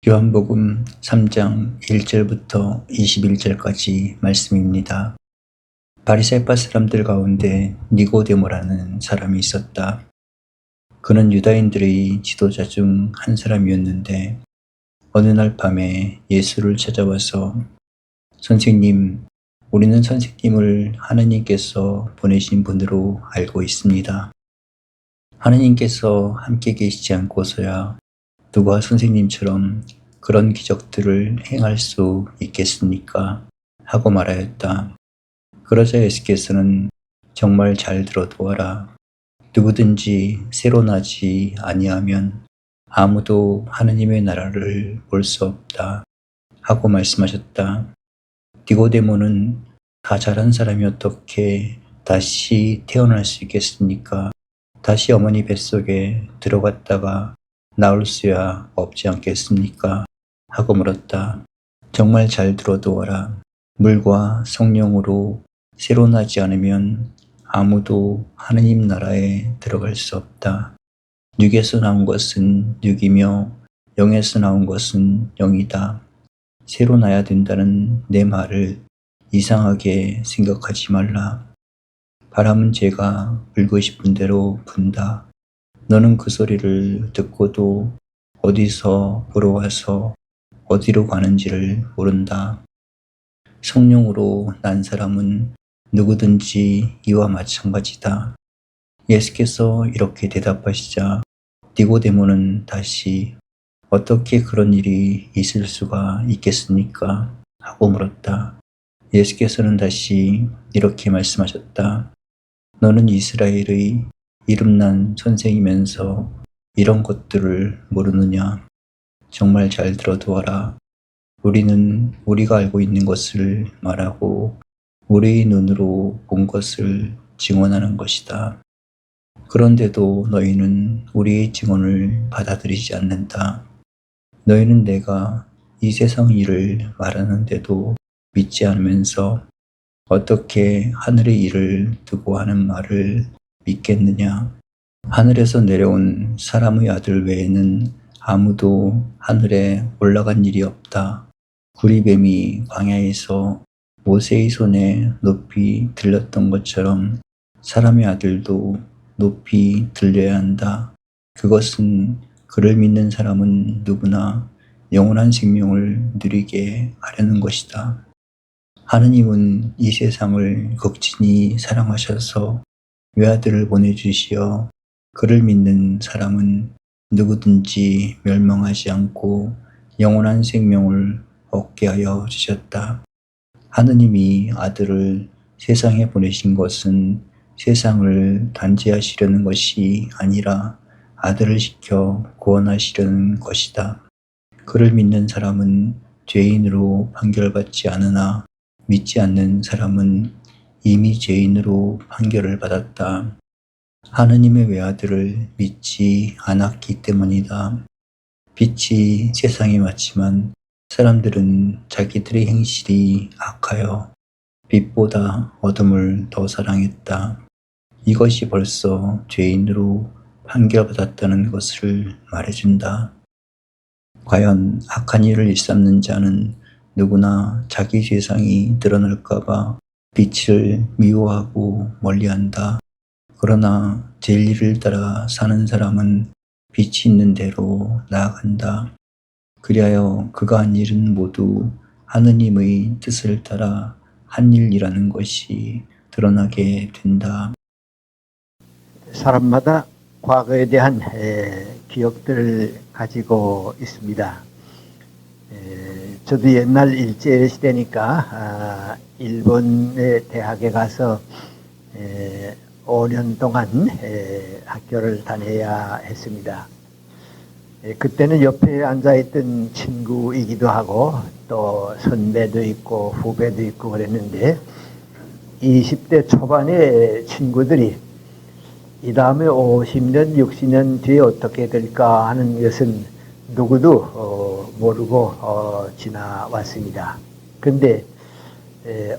요한복음 3장 1절부터 21절까지 말씀입니다. 바리새파 사람들 가운데 니고데모라는 사람이 있었다. 그는 유다인들의 지도자 중 한 사람이었는데 어느 날 밤에 예수를 찾아와서 선생님, 우리는 선생님을 하느님께서 보내신 분으로 알고 있습니다. 하느님께서 함께 계시지 않고서야 누가 선생님처럼 그런 기적들을 행할 수 있겠습니까? 하고 말하였다. 그러자 예수께서는 정말 잘 들어두어라. 누구든지 새로 나지 아니하면 아무도 하느님의 나라를 볼 수 없다. 하고 말씀하셨다. 니고데모는 다 자란 사람이 어떻게 다시 태어날 수 있겠습니까? 다시 어머니 뱃속에 들어갔다가 나올 수야 없지 않겠습니까? 하고 물었다. 정말 잘 들어두어라. 물과 성령으로 새로 나지 않으면 아무도 하느님 나라에 들어갈 수 없다. 육에서 나온 것은 육이며 영에서 나온 것은 영이다. 새로 나야 된다는 내 말을 이상하게 생각하지 말라. 바람은 제가 불고 싶은 대로 분다. 너는 그 소리를 듣고도 어디서 불어와서 어디로 가는지를 모른다. 성령으로 난 사람은 누구든지 이와 마찬가지다. 예수께서 이렇게 대답하시자 니고데모는 다시 어떻게 그런 일이 있을 수가 있겠습니까? 하고 물었다. 예수께서는 다시 이렇게 말씀하셨다. 너는 이스라엘의 이름난 선생이면서 이런 것들을 모르느냐? 정말 잘 들어두어라. 우리는 우리가 알고 있는 것을 말하고 우리의 눈으로 본 것을 증언하는 것이다. 그런데도 너희는 우리의 증언을 받아들이지 않는다. 너희는 내가 이 세상 일을 말하는데도 믿지 않으면서 어떻게 하늘의 일을 두고 하는 말을 믿겠느냐? 하늘에서 내려온 사람의 아들 외에는 아무도 하늘에 올라간 일이 없다. 구리뱀이 광야에서 모세의 손에 높이 들렸던 것처럼 사람의 아들도 높이 들려야 한다. 그것은 그를 믿는 사람은 누구나 영원한 생명을 누리게 하려는 것이다. 하느님은 이 세상을 극진히 사랑하셔서 외아들을 보내주시어 그를 믿는 사람은 누구든지 멸망하지 않고 영원한 생명을 얻게 하여 주셨다. 하느님이 아들을 세상에 보내신 것은 세상을 단죄하시려는 것이 아니라 아들을 시켜 구원하시려는 것이다. 그를 믿는 사람은 죄인으로 판결받지 않으나 믿지 않는 사람은 이미 죄인으로 판결을 받았다. 하느님의 외아들을 믿지 않았기 때문이다. 빛이 세상에 왔지만 사람들은 자기들의 행실이 악하여 빛보다 어둠을 더 사랑했다. 이것이 벌써 죄인으로 판결받았다는 것을 말해준다. 과연 악한 일을 일삼는 자는 누구나 자기 죄상이 드러날까봐 빛을 미워하고 멀리한다. 그러나 진리를 따라 사는 사람은 빛이 있는 대로 나아간다. 그리하여 그가 한 일은 모두 하느님의 뜻을 따라 한 일이라는 것이 드러나게 된다. 사람마다 과거에 대한 기억들을 가지고 있습니다. 저도 옛날 일제 시대니까 일본의 대학에 가서 5년 동안 학교를 다녀야 했습니다. 그때는 옆에 앉아있던 친구이기도 하고 또 선배도 있고 후배도 있고 그랬는데 20대 초반의 친구들이 이 다음에 50년, 60년 뒤에 어떻게 될까 하는 것은 누구도 모르고 지나왔습니다. 그런데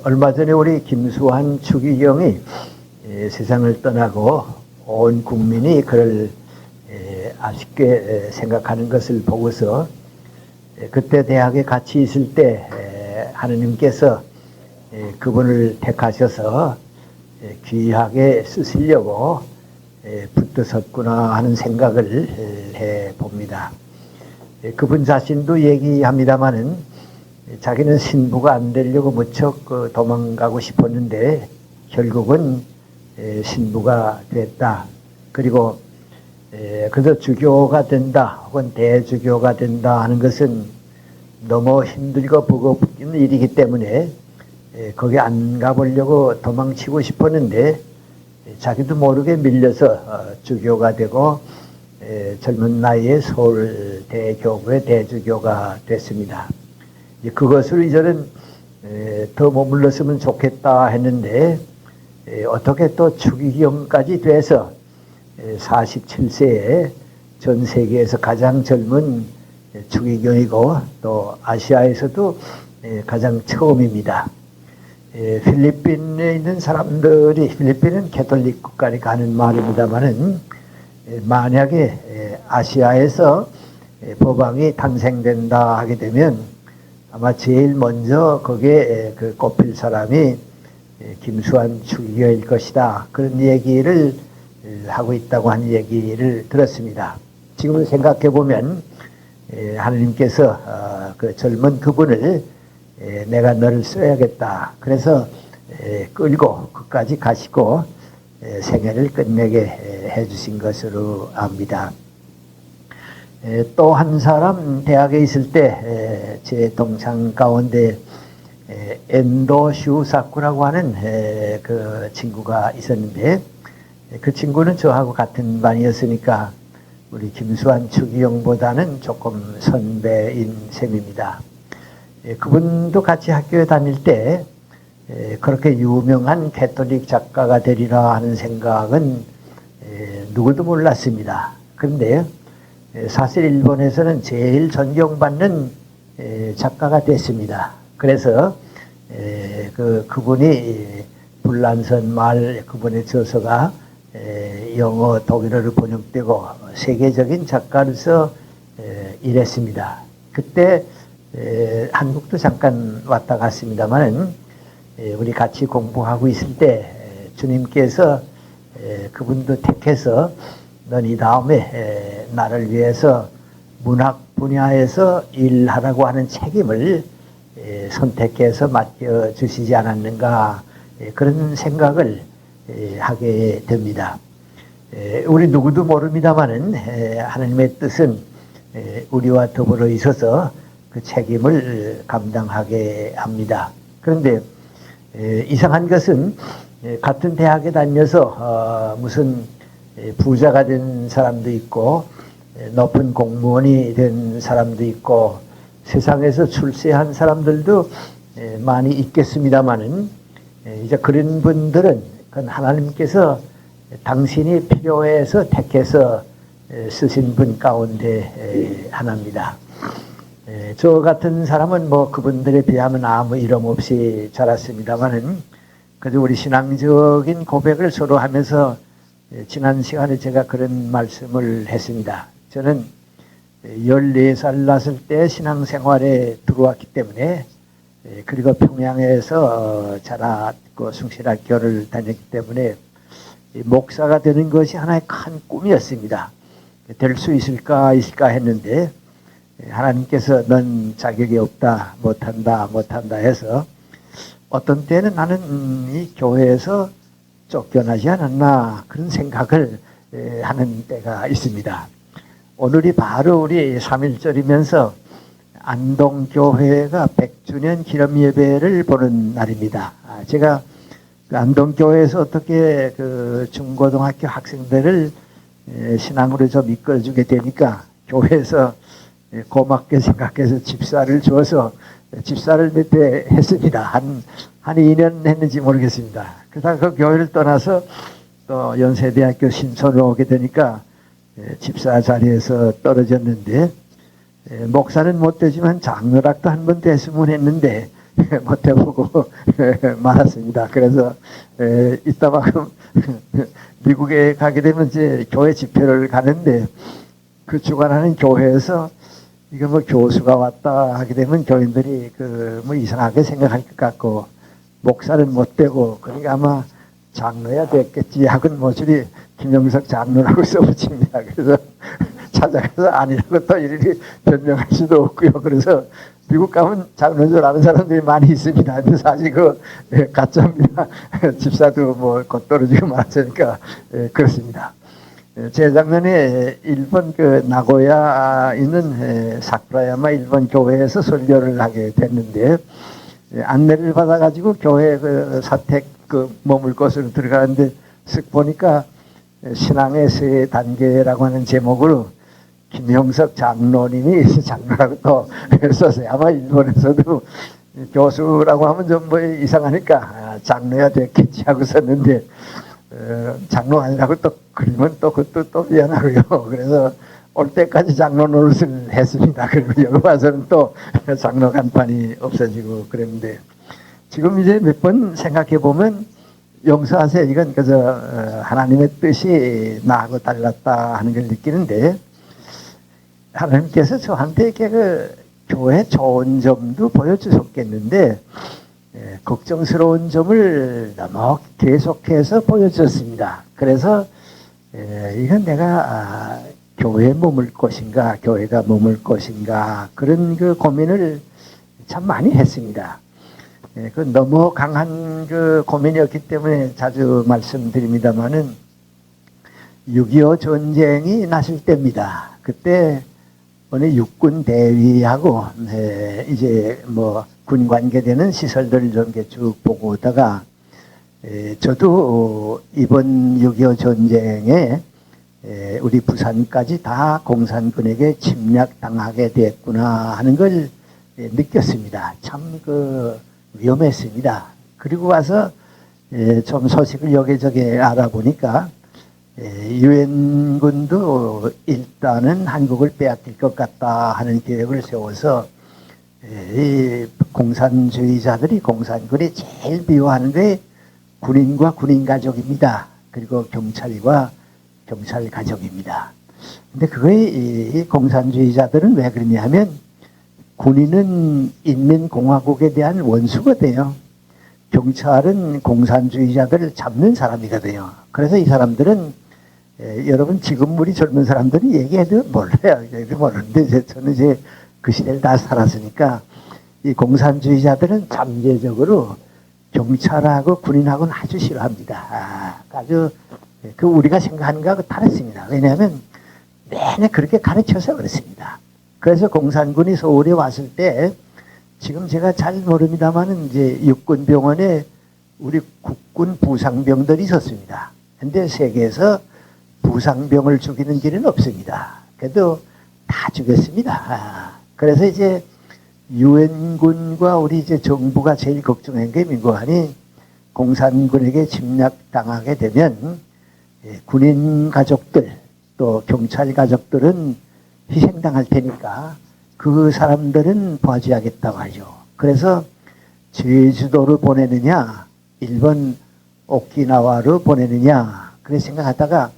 얼마 전에 우리 김수환 추기경이 세상을 떠나고 온 국민이 그를 아쉽게 생각하는 것을 보고서 그때 대학에 같이 있을 때 하느님께서 그분을 택하셔서 귀하게 쓰시려고 붙드셨구나 하는 생각을 해 봅니다. 그분 자신도 얘기합니다마는 자기는 신부가 안 되려고 무척 도망가고 싶었는데 결국은 신부가 됐다. 그리고 그래서 주교가 된다 혹은 대주교가 된다 하는 것은 너무 힘들고 버거운 일이기 때문에 거기 안 가보려고 도망치고 싶었는데 자기도 모르게 밀려서 주교가 되고 젊은 나이에 서울 대교구의 대주교가 됐습니다. 그것을 이제는 더 머물렀으면 좋겠다 했는데 어떻게 또 추기경까지 돼서 47세에 전 세계에서 가장 젊은 추기경이고 또 아시아에서도 가장 처음입니다. 필리핀에 있는 사람들이, 필리핀은 캐톨릭 국가니까 하는 말입니다만은 만약에 아시아에서 법왕이 탄생된다 하게 되면 아마 제일 먼저 거기에 꼽힐 사람이 김수환 추기경일 것이다. 그런 얘기를 하고 있다고 하는 얘기를 들었습니다. 지금 생각해 보면 하느님께서 그 젊은 그분을 내가 너를 써야겠다. 그래서 끌고 끝까지 가시고 생애를 끝내게 해주신 것으로 압니다. 또 한 사람 대학에 있을 때 제 동창 가운데 엔도 슈사쿠라고 하는 그 친구가 있었는데 그 친구는 저하고 같은 반이었으니까 우리 김수환 추기경보다는 조금 선배인 셈입니다. 그분도 같이 학교에 다닐 때 그렇게 유명한 캐톨릭 작가가 되리라 하는 생각은 누구도 몰랐습니다. 그런데 사실 일본에서는 제일 존경받는 작가가 됐습니다. 그래서 그분이 불란선 말 그분의 저서가 영어, 독일어로 번역되고 세계적인 작가로서 일했습니다. 그때 한국도 잠깐 왔다 갔습니다만 우리 같이 공부하고 있을 때 주님께서 그분도 택해서 넌 이 다음에 나를 위해서 문학 분야에서 일하라고 하는 책임을 선택해서 맡겨주시지 않았는가 그런 생각을 하게 됩니다. 우리 누구도 모릅니다마는 하나님의 뜻은 우리와 더불어 있어서 그 책임을 감당하게 합니다. 그런데 이상한 것은 같은 대학에 다니면서 무슨 부자가 된 사람도 있고 높은 공무원이 된 사람도 있고 세상에서 출세한 사람들도 많이 있겠습니다마는 이제 그런 분들은 그건 하나님께서 당신이 필요해서 택해서 쓰신 분 가운데 하나입니다. 저 같은 사람은 뭐 그분들에 비하면 아무 이름 없이 자랐습니다만은 그래도 우리 신앙적인 고백을 서로 하면서 지난 시간에 제가 그런 말씀을 했습니다. 저는 14살 났을 때 신앙생활에 들어왔기 때문에 그리고 평양에서 자랐고 숭실학교를 다녔기 때문에 목사가 되는 것이 하나의 큰 꿈이었습니다. 될 수 있을까 했는데 하나님께서 넌 자격이 없다, 못한다 해서 어떤 때는 나는 이 교회에서 쫓겨나지 않았나 그런 생각을 하는 때가 있습니다. 오늘이 바로 우리 3.1절이면서 안동교회가 100주년 기념예배를 보는 날입니다. 제가 그 안동교회에서 어떻게 그 중고등학교 학생들을 신앙으로 좀 이끌어주게 되니까 교회에서 고맙게 생각해서 집사를 줘서 집사를 몇 회 했습니다. 한 2년 했는지 모르겠습니다. 그러다가 그 교회를 떠나서 또 연세대학교 신촌으로 오게 되니까 집사 자리에서 떨어졌는데 목사는 못 되지만 장로락도 한 번 됐으면 했는데 못 해보고 말았습니다. 그래서 이따가 미국에 가게 되면 이제 교회 집회를 가는데 그 주관하는 교회에서 이거 뭐 교수가 왔다 하게 되면 교인들이 그 뭐 이상하게 생각할 것 같고 목사는 못 되고 그러니까 아마 장로야 됐겠지 하고는 모조리 김영석 장로라고 써붙입니다. 그래서 찾아가서 아니라고 또 이렇게 변명할 수도 없고요. 그래서 미국 가면 장로인 줄 아는 사람들이 많이 있습니다. 근데 사실 그 가짜입니다. 집사도 뭐 곧 떨어지고 말았으니까 그렇습니다. 재작년에 일본 그 나고야 있는 사쿠라야마 일본 교회에서 설교를 하게 됐는데 안내를 받아가지고 교회 그 사택 그 머물 곳으로 들어가는데 쓱 보니까 신앙의 세 단계라고 하는 제목으로 김형석 장로님이 장로라고 또 썼어요. 아마 일본에서도 교수라고 하면 좀 뭐 이상하니까 장로야 됐겠지 하고 썼는데 장로 아니라고 또 그러면 또 그것도 또 미안하고요. 그래서 올 때까지 장로 노릇을 했습니다. 그리고 여기 와서는 또 장로 간판이 없어지고 그랬는데 지금 이제 몇 번 생각해 보면 용서하세요. 이건 그저 하나님의 뜻이 나하고 달랐다 하는 걸 느끼는데 하나님께서 저한테 이렇게 그 교회 좋은 점도 보여주셨겠는데 걱정스러운 점을 너무 계속해서 보여주셨습니다. 그래서 이건 내가 교회에 머물 것인가 교회가 머물 것인가 그런 그 고민을 참 많이 했습니다. 그 너무 강한 그 고민이었기 때문에 자주 말씀드립니다마는 6.25 전쟁이 났을 때입니다. 그때 어느 육군 대위하고 이제 뭐 군 관계되는 시설들을 좀 쭉 보고 오다가 저도 이번 6.25 전쟁에 우리 부산까지 다 공산군에게 침략당하게 됐구나 하는 걸 느꼈습니다. 참 그 위험했습니다. 그리고 와서 좀 소식을 여기저기 알아보니까 유엔군도 일단은 한국을 빼앗길 것 같다 하는 계획을 세워서 이 공산주의자들이 공산군이 제일 미워하는 게 군인과 군인 가족입니다. 그리고 경찰과 경찰 가족입니다. 근데 그거에 이 공산주의자들은 왜 그러냐 하면 군인은 인민공화국에 대한 원수거든요. 경찰은 공산주의자들을 잡는 사람이거든요. 그래서 이 사람들은 여러분 지금 우리 젊은 사람들이 얘기해도 몰라요. 얘기해도 모르는데 저는 이제 그 시대를 다 살았으니까 이 공산주의자들은 잠재적으로 경찰하고 군인하고는 아주 싫어합니다. 아주 그 우리가 생각하는 거하고 다릅니다. 왜냐하면 내내 그렇게 가르쳐서 그렇습니다. 그래서 공산군이 서울에 왔을 때 지금 제가 잘 모릅니다만은 이제 육군병원에 우리 국군 부상병들이 있었습니다. 근데 세계에서 부상병을 죽이는 길은 없습니다. 그래도 다 죽였습니다. 그래서 이제 유엔군과 우리 이제 정부가 제일 걱정한 게 민국안이 공산군에게 침략당하게 되면 군인 가족들 또 경찰 가족들은 희생당할 테니까 그 사람들은 보호하겠다고 하죠. 그래서 제주도로 보내느냐 일본 오키나와로 보내느냐 그렇게 생각하다가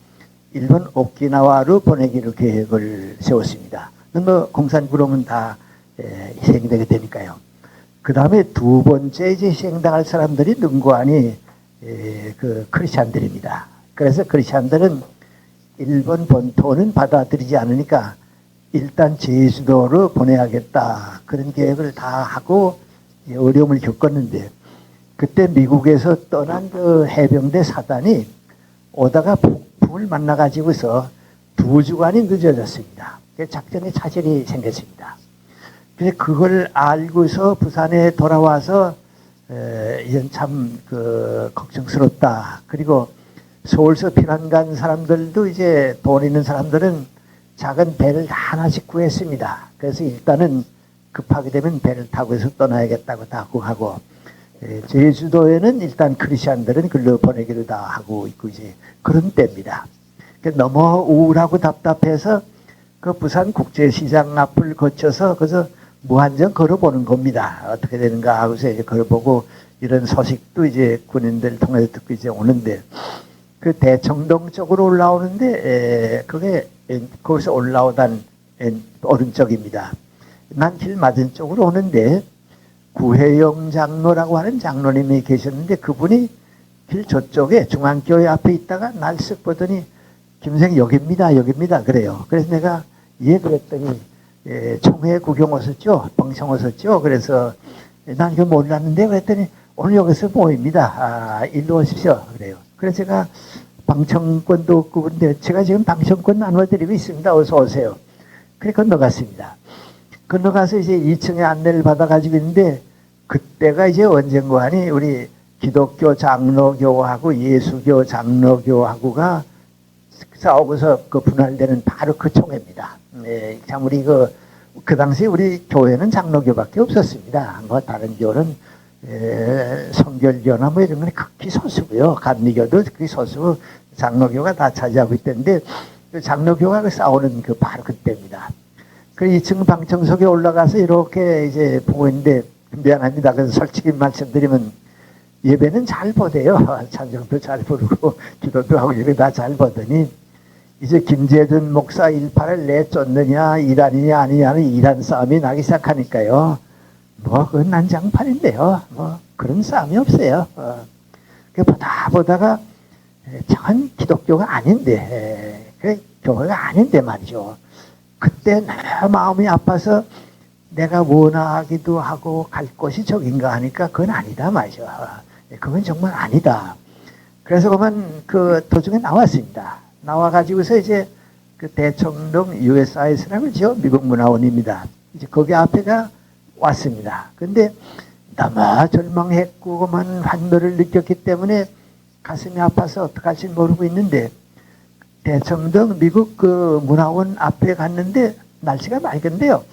일본 오키나와로 보내기로 계획을 세웠습니다. 뭐 공산군은 다 희생이 되게 되니까요. 그 다음에 두 번째 이제 희생당할 사람들이 능구안이 그 크리스찬들입니다. 그래서 크리스찬들은 일본 본토는 받아들이지 않으니까 일단 제주도로 보내야겠다 그런 계획을 다 하고 어려움을 겪었는데 그때 미국에서 떠난 그 해병대 사단이 오다가 폭풍을 만나가지고서 2주간이 늦어졌습니다. 작전에 차질이 생겼습니다. 그래서 그걸 알고서 부산에 돌아와서 이건 참 그 걱정스럽다. 그리고 서울서 피난 간 사람들도 이제 돈 있는 사람들은 작은 배를 하나씩 구했습니다. 그래서 일단은 급하게 되면 배를 타고 해서 떠나야겠다고 다 하고 제주도에는 일단 크리스찬들은 글로 보내기로 다 하고 있고 이제 그런 때입니다. 너무 우울하고 답답해서 그 부산 국제시장 앞을 거쳐서 그래서 무한정 걸어보는 겁니다. 어떻게 되는가 하고서 이제 걸어보고 이런 소식도 이제 군인들 통해서 듣고 이제 오는데 그 대청동 쪽으로 올라오는데 그게 거기서 올라오던 오른쪽입니다. 난 길 맞은 쪽으로 오는데 구혜영 장로라고 하는 장로님이 계셨는데 그분이 길 저쪽에 중앙교회 앞에 있다가 날 쓱 보더니 김생 여기입니다 그래요. 그래서 내가 예 그랬더니 총회 구경 오셨죠? 방청 오셨죠? 그래서 난 이거 몰랐는데 그랬더니 오늘 여기서 모입니다. 일로 오십시오. 그래요. 그래서 제가 방청권도 없고 그런데 제가 지금 방청권 나눠드리고 있습니다. 어서 오세요. 그래 건너갔습니다. 건너가서 이제 2층에 안내를 받아가지고 있는데 그때가 이제 언젠가 하니 우리 기독교 장로교하고 예수교 장로교하고가 싸우고서 그 분할되는 바로 그 총회입니다. 네, 참 우리 그 당시 우리 교회는 장로교밖에 없었습니다. 뭐 다른 교는 성결교나 뭐 이런 건 극히 소수고요. 감리교도 극히 소수고 장로교가 다 차지하고 있던데 그 장로교가 싸우는 그 바로 그때입니다. 그 2층 방청석에 올라가서 이렇게 이제 보고 있는데 미안합니다. 그래서 솔직히 말씀드리면 예배는 잘 보대요. 찬송도 잘 부르고 기도도 하고 이렇게 다 잘 보더니 이제 김재준 목사 일파를 내쫓느냐 이란이냐 아니냐는 이란 싸움이 나기 시작하니까요. 뭐 그건 난장판인데요. 뭐 그런 싸움이 없어요. 보다가 전 기독교가 아닌데 그 교회가 아닌데 말이죠. 그때 내 마음이 아파서 내가 원하기도 하고 갈 곳이 저긴가 하니까 그건 아니다 말이죠. 그건 정말 아니다. 그래서 그만 그 도중에 나왔습니다. 나와가지고서 이제 그 대청동 USIS라고 그러죠. 미국 문화원입니다. 이제 거기 앞에가 왔습니다. 근데 너무 절망했고 그만 환멸을 느꼈기 때문에 가슴이 아파서 어떡할지 모르고 있는데 대청동 미국 그 문화원 앞에 갔는데 날씨가 맑은데요.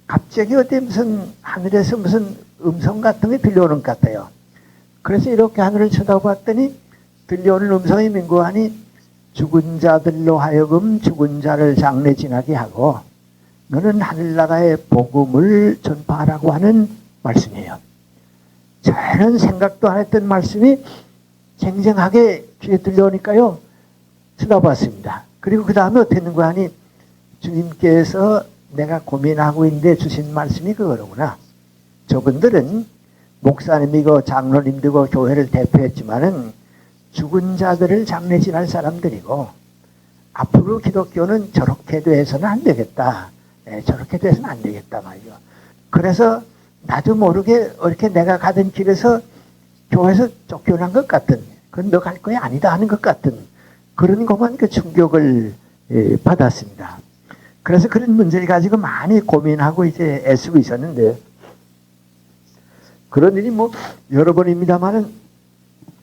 갑자기 어디 무슨 하늘에서 무슨 음성 같은 게 들려오는 것 같아요. 그래서 이렇게 하늘을 쳐다봤더니 들려오는 음성이 민구하니 죽은 자들로 하여금 죽은 자를 장례 지나게 하고 너는 하늘나라의 복음을 전파하라고 하는 말씀이에요. 저는 생각도 안 했던 말씀이 쟁쟁하게 귀에 들려오니까요. 쳐다봤습니다. 그리고 그 다음에 어떻게 했는가 하니 주님께서 내가 고민하고 있는데 주신 말씀이 그거로구나. 저분들은 목사님이고 장로님들이고 교회를 대표했지만은 죽은 자들을 장례 지날 사람들이고 앞으로 기독교는 저렇게 돼서는 안 되겠다. 저렇게 돼서는 안 되겠다 말이죠. 그래서 나도 모르게 이렇게 내가 가던 길에서 교회에서 쫓겨난 것 같은 그건 너 갈 거야 아니다 하는 것 같은 그런 것만 그 충격을 받았습니다. 그래서 그런 문제를 가지고 많이 고민하고 이제 애쓰고 있었는데 그런 일이 뭐 여러 번입니다만은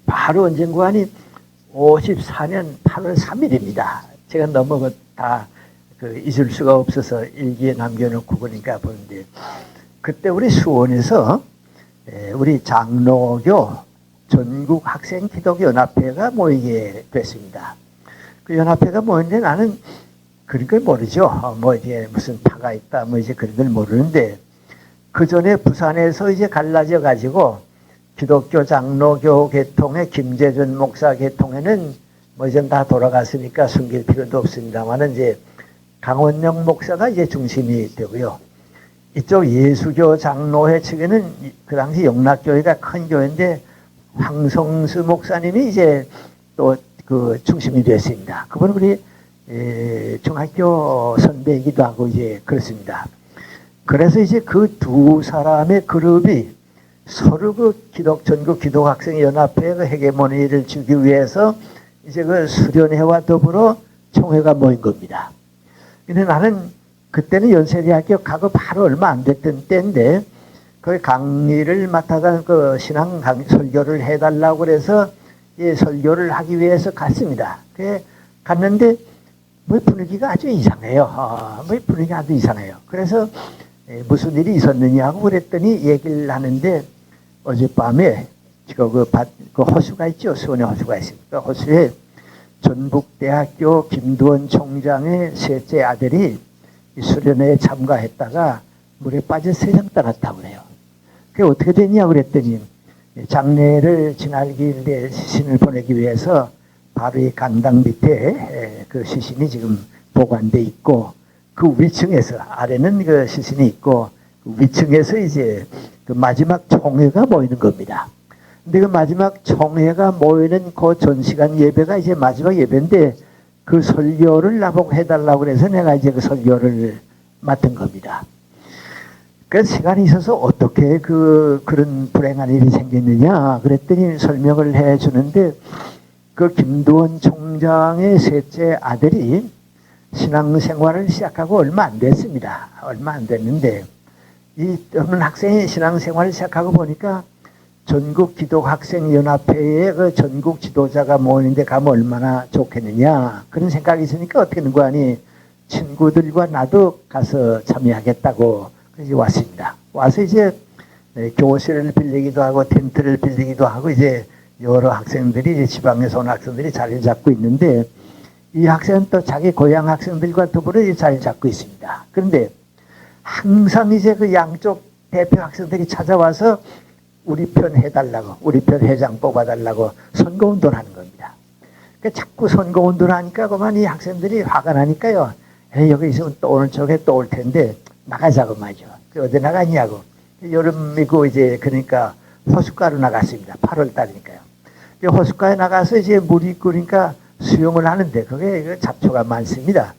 바로 언젠가 하니 54년 8월 3일입니다. 제가 너무 다 잊을 수가 없어서 일기에 남겨놓고 보니까 보는데 그때 우리 수원에서 우리 장로교 전국 학생 기독교 연합회가 모이게 됐습니다. 그 연합회가 모였는데 나는 그런 걸 모르죠. 뭐 이제 무슨 파가 있다 뭐 이제 그런 걸 모르는데 그 전에 부산에서 이제 갈라져 가지고 기독교 장로교 계통의 김재준 목사 계통에는 뭐 이제 다 돌아갔으니까 숨길 필요도 없습니다만은 이제 강원영 목사가 이제 중심이 되고요. 이쪽 예수교 장로회 측에는 그 당시 영락교회가 큰 교회인데 황성수 목사님이 이제 또 그 중심이 됐습니다. 그분은 우리 중학교 선배이기도 하고 이제 그렇습니다. 그래서 이제 그 두 사람의 그룹이 서로 그 전국 기독학생연합회 그 헤게모니를 주기 위해서 이제 그 수련회와 더불어 총회가 모인 겁니다. 근데 나는 그때는 연세대학교 가고 바로 얼마 안 됐던 때인데 거기 강의를 맡아서 그 신앙 설교를 해달라고 그래서 예, 설교를 하기 위해서 갔습니다. 그래 갔는데 뭐 분위기가 아주 이상해요. 뭐 분위기가 아주 이상해요. 그래서 무슨 일이 있었느냐고 그랬더니 얘기를 하는데 어젯밤에 그 호수가 있죠. 수원에 호수가 있습니다. 호수에 전북대학교 김두원 총장의 셋째 아들이 수련회에 참가했다가 물에 빠져 세상 떠났다고 그래요. 그게 어떻게 됐냐고 그랬더니 장례를 지나기 위해 시신을 보내기 위해서 바로 이 강당 밑에 그 시신이 지금 보관돼 있고 그 위층에서, 아래는 그 시신이 있고 그 위층에서 이제 그 마지막 총회가 모이는 겁니다. 근데 그 마지막 총회가 모이는 그 전시간 예배가 이제 마지막 예배인데, 그 설교를 나보고 해달라고 그래서 내가 이제 그 설교를 맡은 겁니다. 그 시간이 있어서 어떻게 그런 불행한 일이 생겼느냐 그랬더니 설명을 해 주는데, 그 김두원 총장의 셋째 아들이 신앙생활을 시작하고 얼마 안 됐습니다. 얼마 안 됐는데, 이 어느 학생이 신앙생활을 시작하고 보니까 전국 기독학생연합회에 그 전국 지도자가 모이는데 가면 얼마나 좋겠느냐 그런 생각이 있으니까 어떻게 하는 거 아니, 친구들과 나도 가서 참여하겠다고 그래서 왔습니다. 와서 이제 교실을 빌리기도 하고 텐트를 빌리기도 하고 이제 여러 학생들이, 지방에서 온 학생들이 자리를 잡고 있는데, 이 학생은 또 자기 고향 학생들과 더불어 자리를 잡고 있습니다. 그런데 항상 이제 그 양쪽 대표 학생들이 찾아와서 우리 편 해달라고, 우리 편 회장 뽑아달라고 선거운동을 하는 겁니다. 그러니까 자꾸 선거운동을 하니까 그만 이 학생들이 화가 나니까요. 여기 있으면 또 오늘 저게 또 올 텐데 나가자고 말이죠. 어디 나가냐고. 여름이고 이제 그러니까 호숫가로 나갔습니다. 8월 달이니까요. 호숫가에 나가서 이제 물이 끓으니까 수영을 하는데 그게 잡초가 많습니다.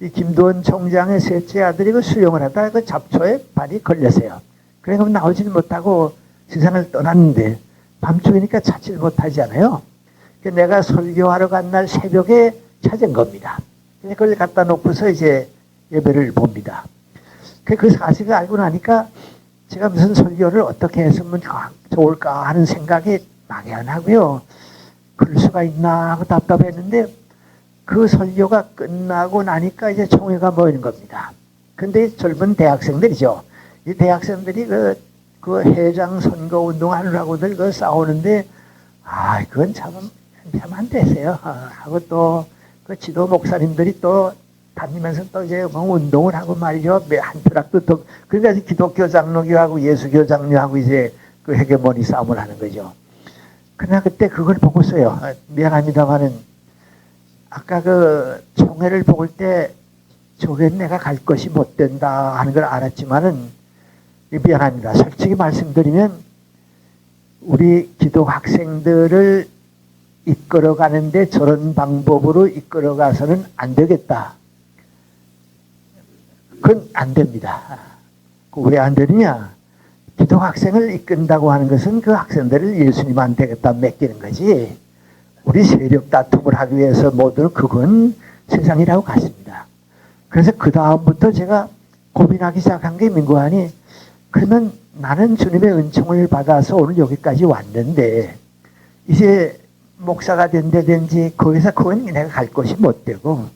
이 김두원 총장의 셋째 아들이 그 수영을 하다가 그 잡초에 발이 걸렸어요. 그래서 나오질 못하고 세상을 떠났는데 밤중이니까 찾질 못하잖아요. 내가 설교하러 간 날 새벽에 찾은 겁니다. 그걸 갖다 놓고서 이제 예배를 봅니다. 그 사실을 알고 나니까 제가 무슨 설교를 어떻게 했으면 좋을까 하는 생각이 막연하고요. 그럴 수가 있나 하고 답답했는데, 그 설교가 끝나고 나니까 이제 총회가 모이는 겁니다. 근데 젊은 대학생들이죠. 이 대학생들이 그 회장 선거 운동하느라고들 싸우는데, 그건 참 안 되세요. 하고 또 그 지도 목사님들이 또 다니면서 또 이제 뭐 운동을 하고 말이죠. 한 트락도 더, 그러니까 기독교 장로교하고 예수교 장로하고 이제 그 헤게모니 싸움을 하는 거죠. 그러나 그때 그걸 보고서요. 미안합니다만은 아까 그 총회를 볼 때 저게 내가 갈 것이 못 된다 하는 걸 알았지만은 미안합니다. 솔직히 말씀드리면 우리 기독 학생들을 이끌어가는데 저런 방법으로 이끌어가서는 안 되겠다. 그건 안 됩니다. 왜 안 되느냐? 기독 학생을 이끈다고 하는 것은 그 학생들을 예수님한테 갖다 맡기는 거지. 우리 세력 다툼을 하기 위해서 모두 그건 세상이라고 같습니다. 그래서 그 다음부터 제가 고민하기 시작한 게 민구하니, 그러면 나는 주님의 은총을 받아서 오늘 여기까지 왔는데 이제 목사가 된다든지 거기서 그건 내가 갈 곳이 못 되고,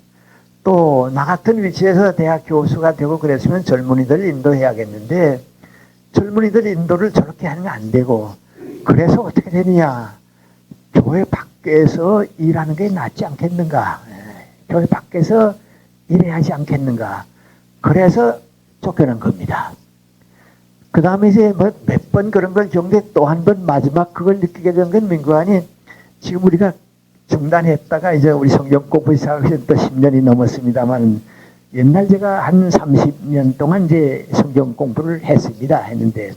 또 나 같은 위치에서 대학 교수가 되고 그랬으면 젊은이들 인도해야겠는데 젊은이들 인도를 저렇게 하는 게 안 되고, 그래서 어떻게 되느냐, 교회 밖에서 일하는 게 낫지 않겠는가, 교회 밖에서 일해야 하지 않겠는가, 그래서 쫓겨난 겁니다. 그 다음에 이제 뭐 몇 번 그런 걸 겪는데 또 한 번 마지막 그걸 느끼게 된 건 민구안이, 지금 우리가 중단했다가 이제 우리 성경 공부 시작해서 또 10년이 넘었습니다만, 옛날 제가 한 30년 동안 이제 성경 공부를 했는데,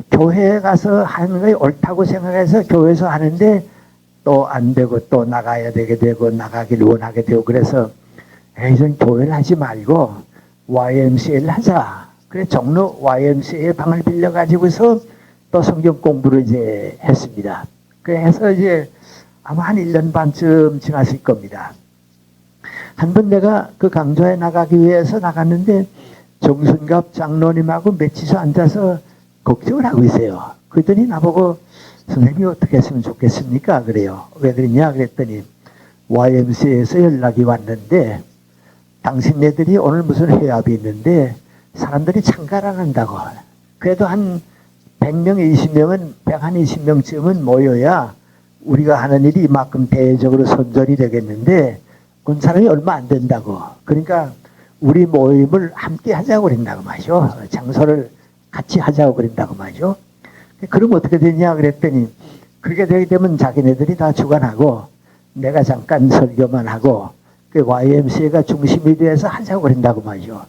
교회에 가서 하는 게 옳다고 생각해서 교회에서 하는데 또 안 되고 또 나가야 되게 되고 나가길 원하게 되고, 그래서 좀 교회를 하지 말고 YMCA를 하자. 그래 종로 YMCA 방을 빌려 가지고서 또 성경 공부를 이제 했습니다. 그래서 이제 아마 한 1년 반쯤 지났을 겁니다. 한 번 내가 그 강좌에 나가기 위해서 나갔는데 정순갑 장로님하고 며칠서 앉아서 걱정을 하고 있어요. 그랬더니 나보고 선생님이 어떻게 했으면 좋겠습니까? 그래요. 왜 그러냐 그랬더니 YMCA에서 연락이 왔는데 당신네들이 오늘 무슨 회합이 있는데 사람들이 참가를 안 한다고. 그래도 한 100명, 20명은 120명쯤은 모여야 우리가 하는 일이 이만큼 대외적으로 선전이 되겠는데 그런 사람이 얼마 안 된다고. 그러니까 우리 모임을 함께 하자고 그런다고 말이죠. 장소를 같이 하자고 그런다고 말이죠. 그럼 어떻게 되냐 그랬더니, 그렇게 되게 되면 자기네들이 다 주관하고 내가 잠깐 설교만 하고 그 YMCA가 중심이 돼서 하자고 그런다고 말이죠.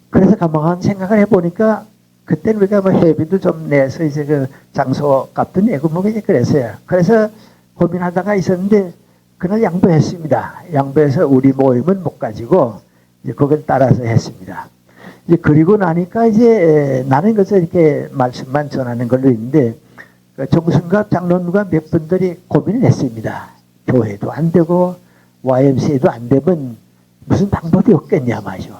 그래서 가만 생각을 해보니까 그때는 우리가 뭐 회비도 좀 내서 이제 그 장소 값도 내고 뭐 이제 그랬어요. 그래서 고민하다가 있었는데 그날 양보했습니다. 양보해서 우리 모임은 못 가지고 이제 그걸 따라서 했습니다. 이제 그리고 나니까 이제 나는 그래서 이렇게 말씀만 전하는 걸로 있는데 그 정순갑 장로님과 몇 분들이 고민을 했습니다. 교회도 안 되고 YMCA도 안 되면 무슨 방법이 없겠냐 말이죠.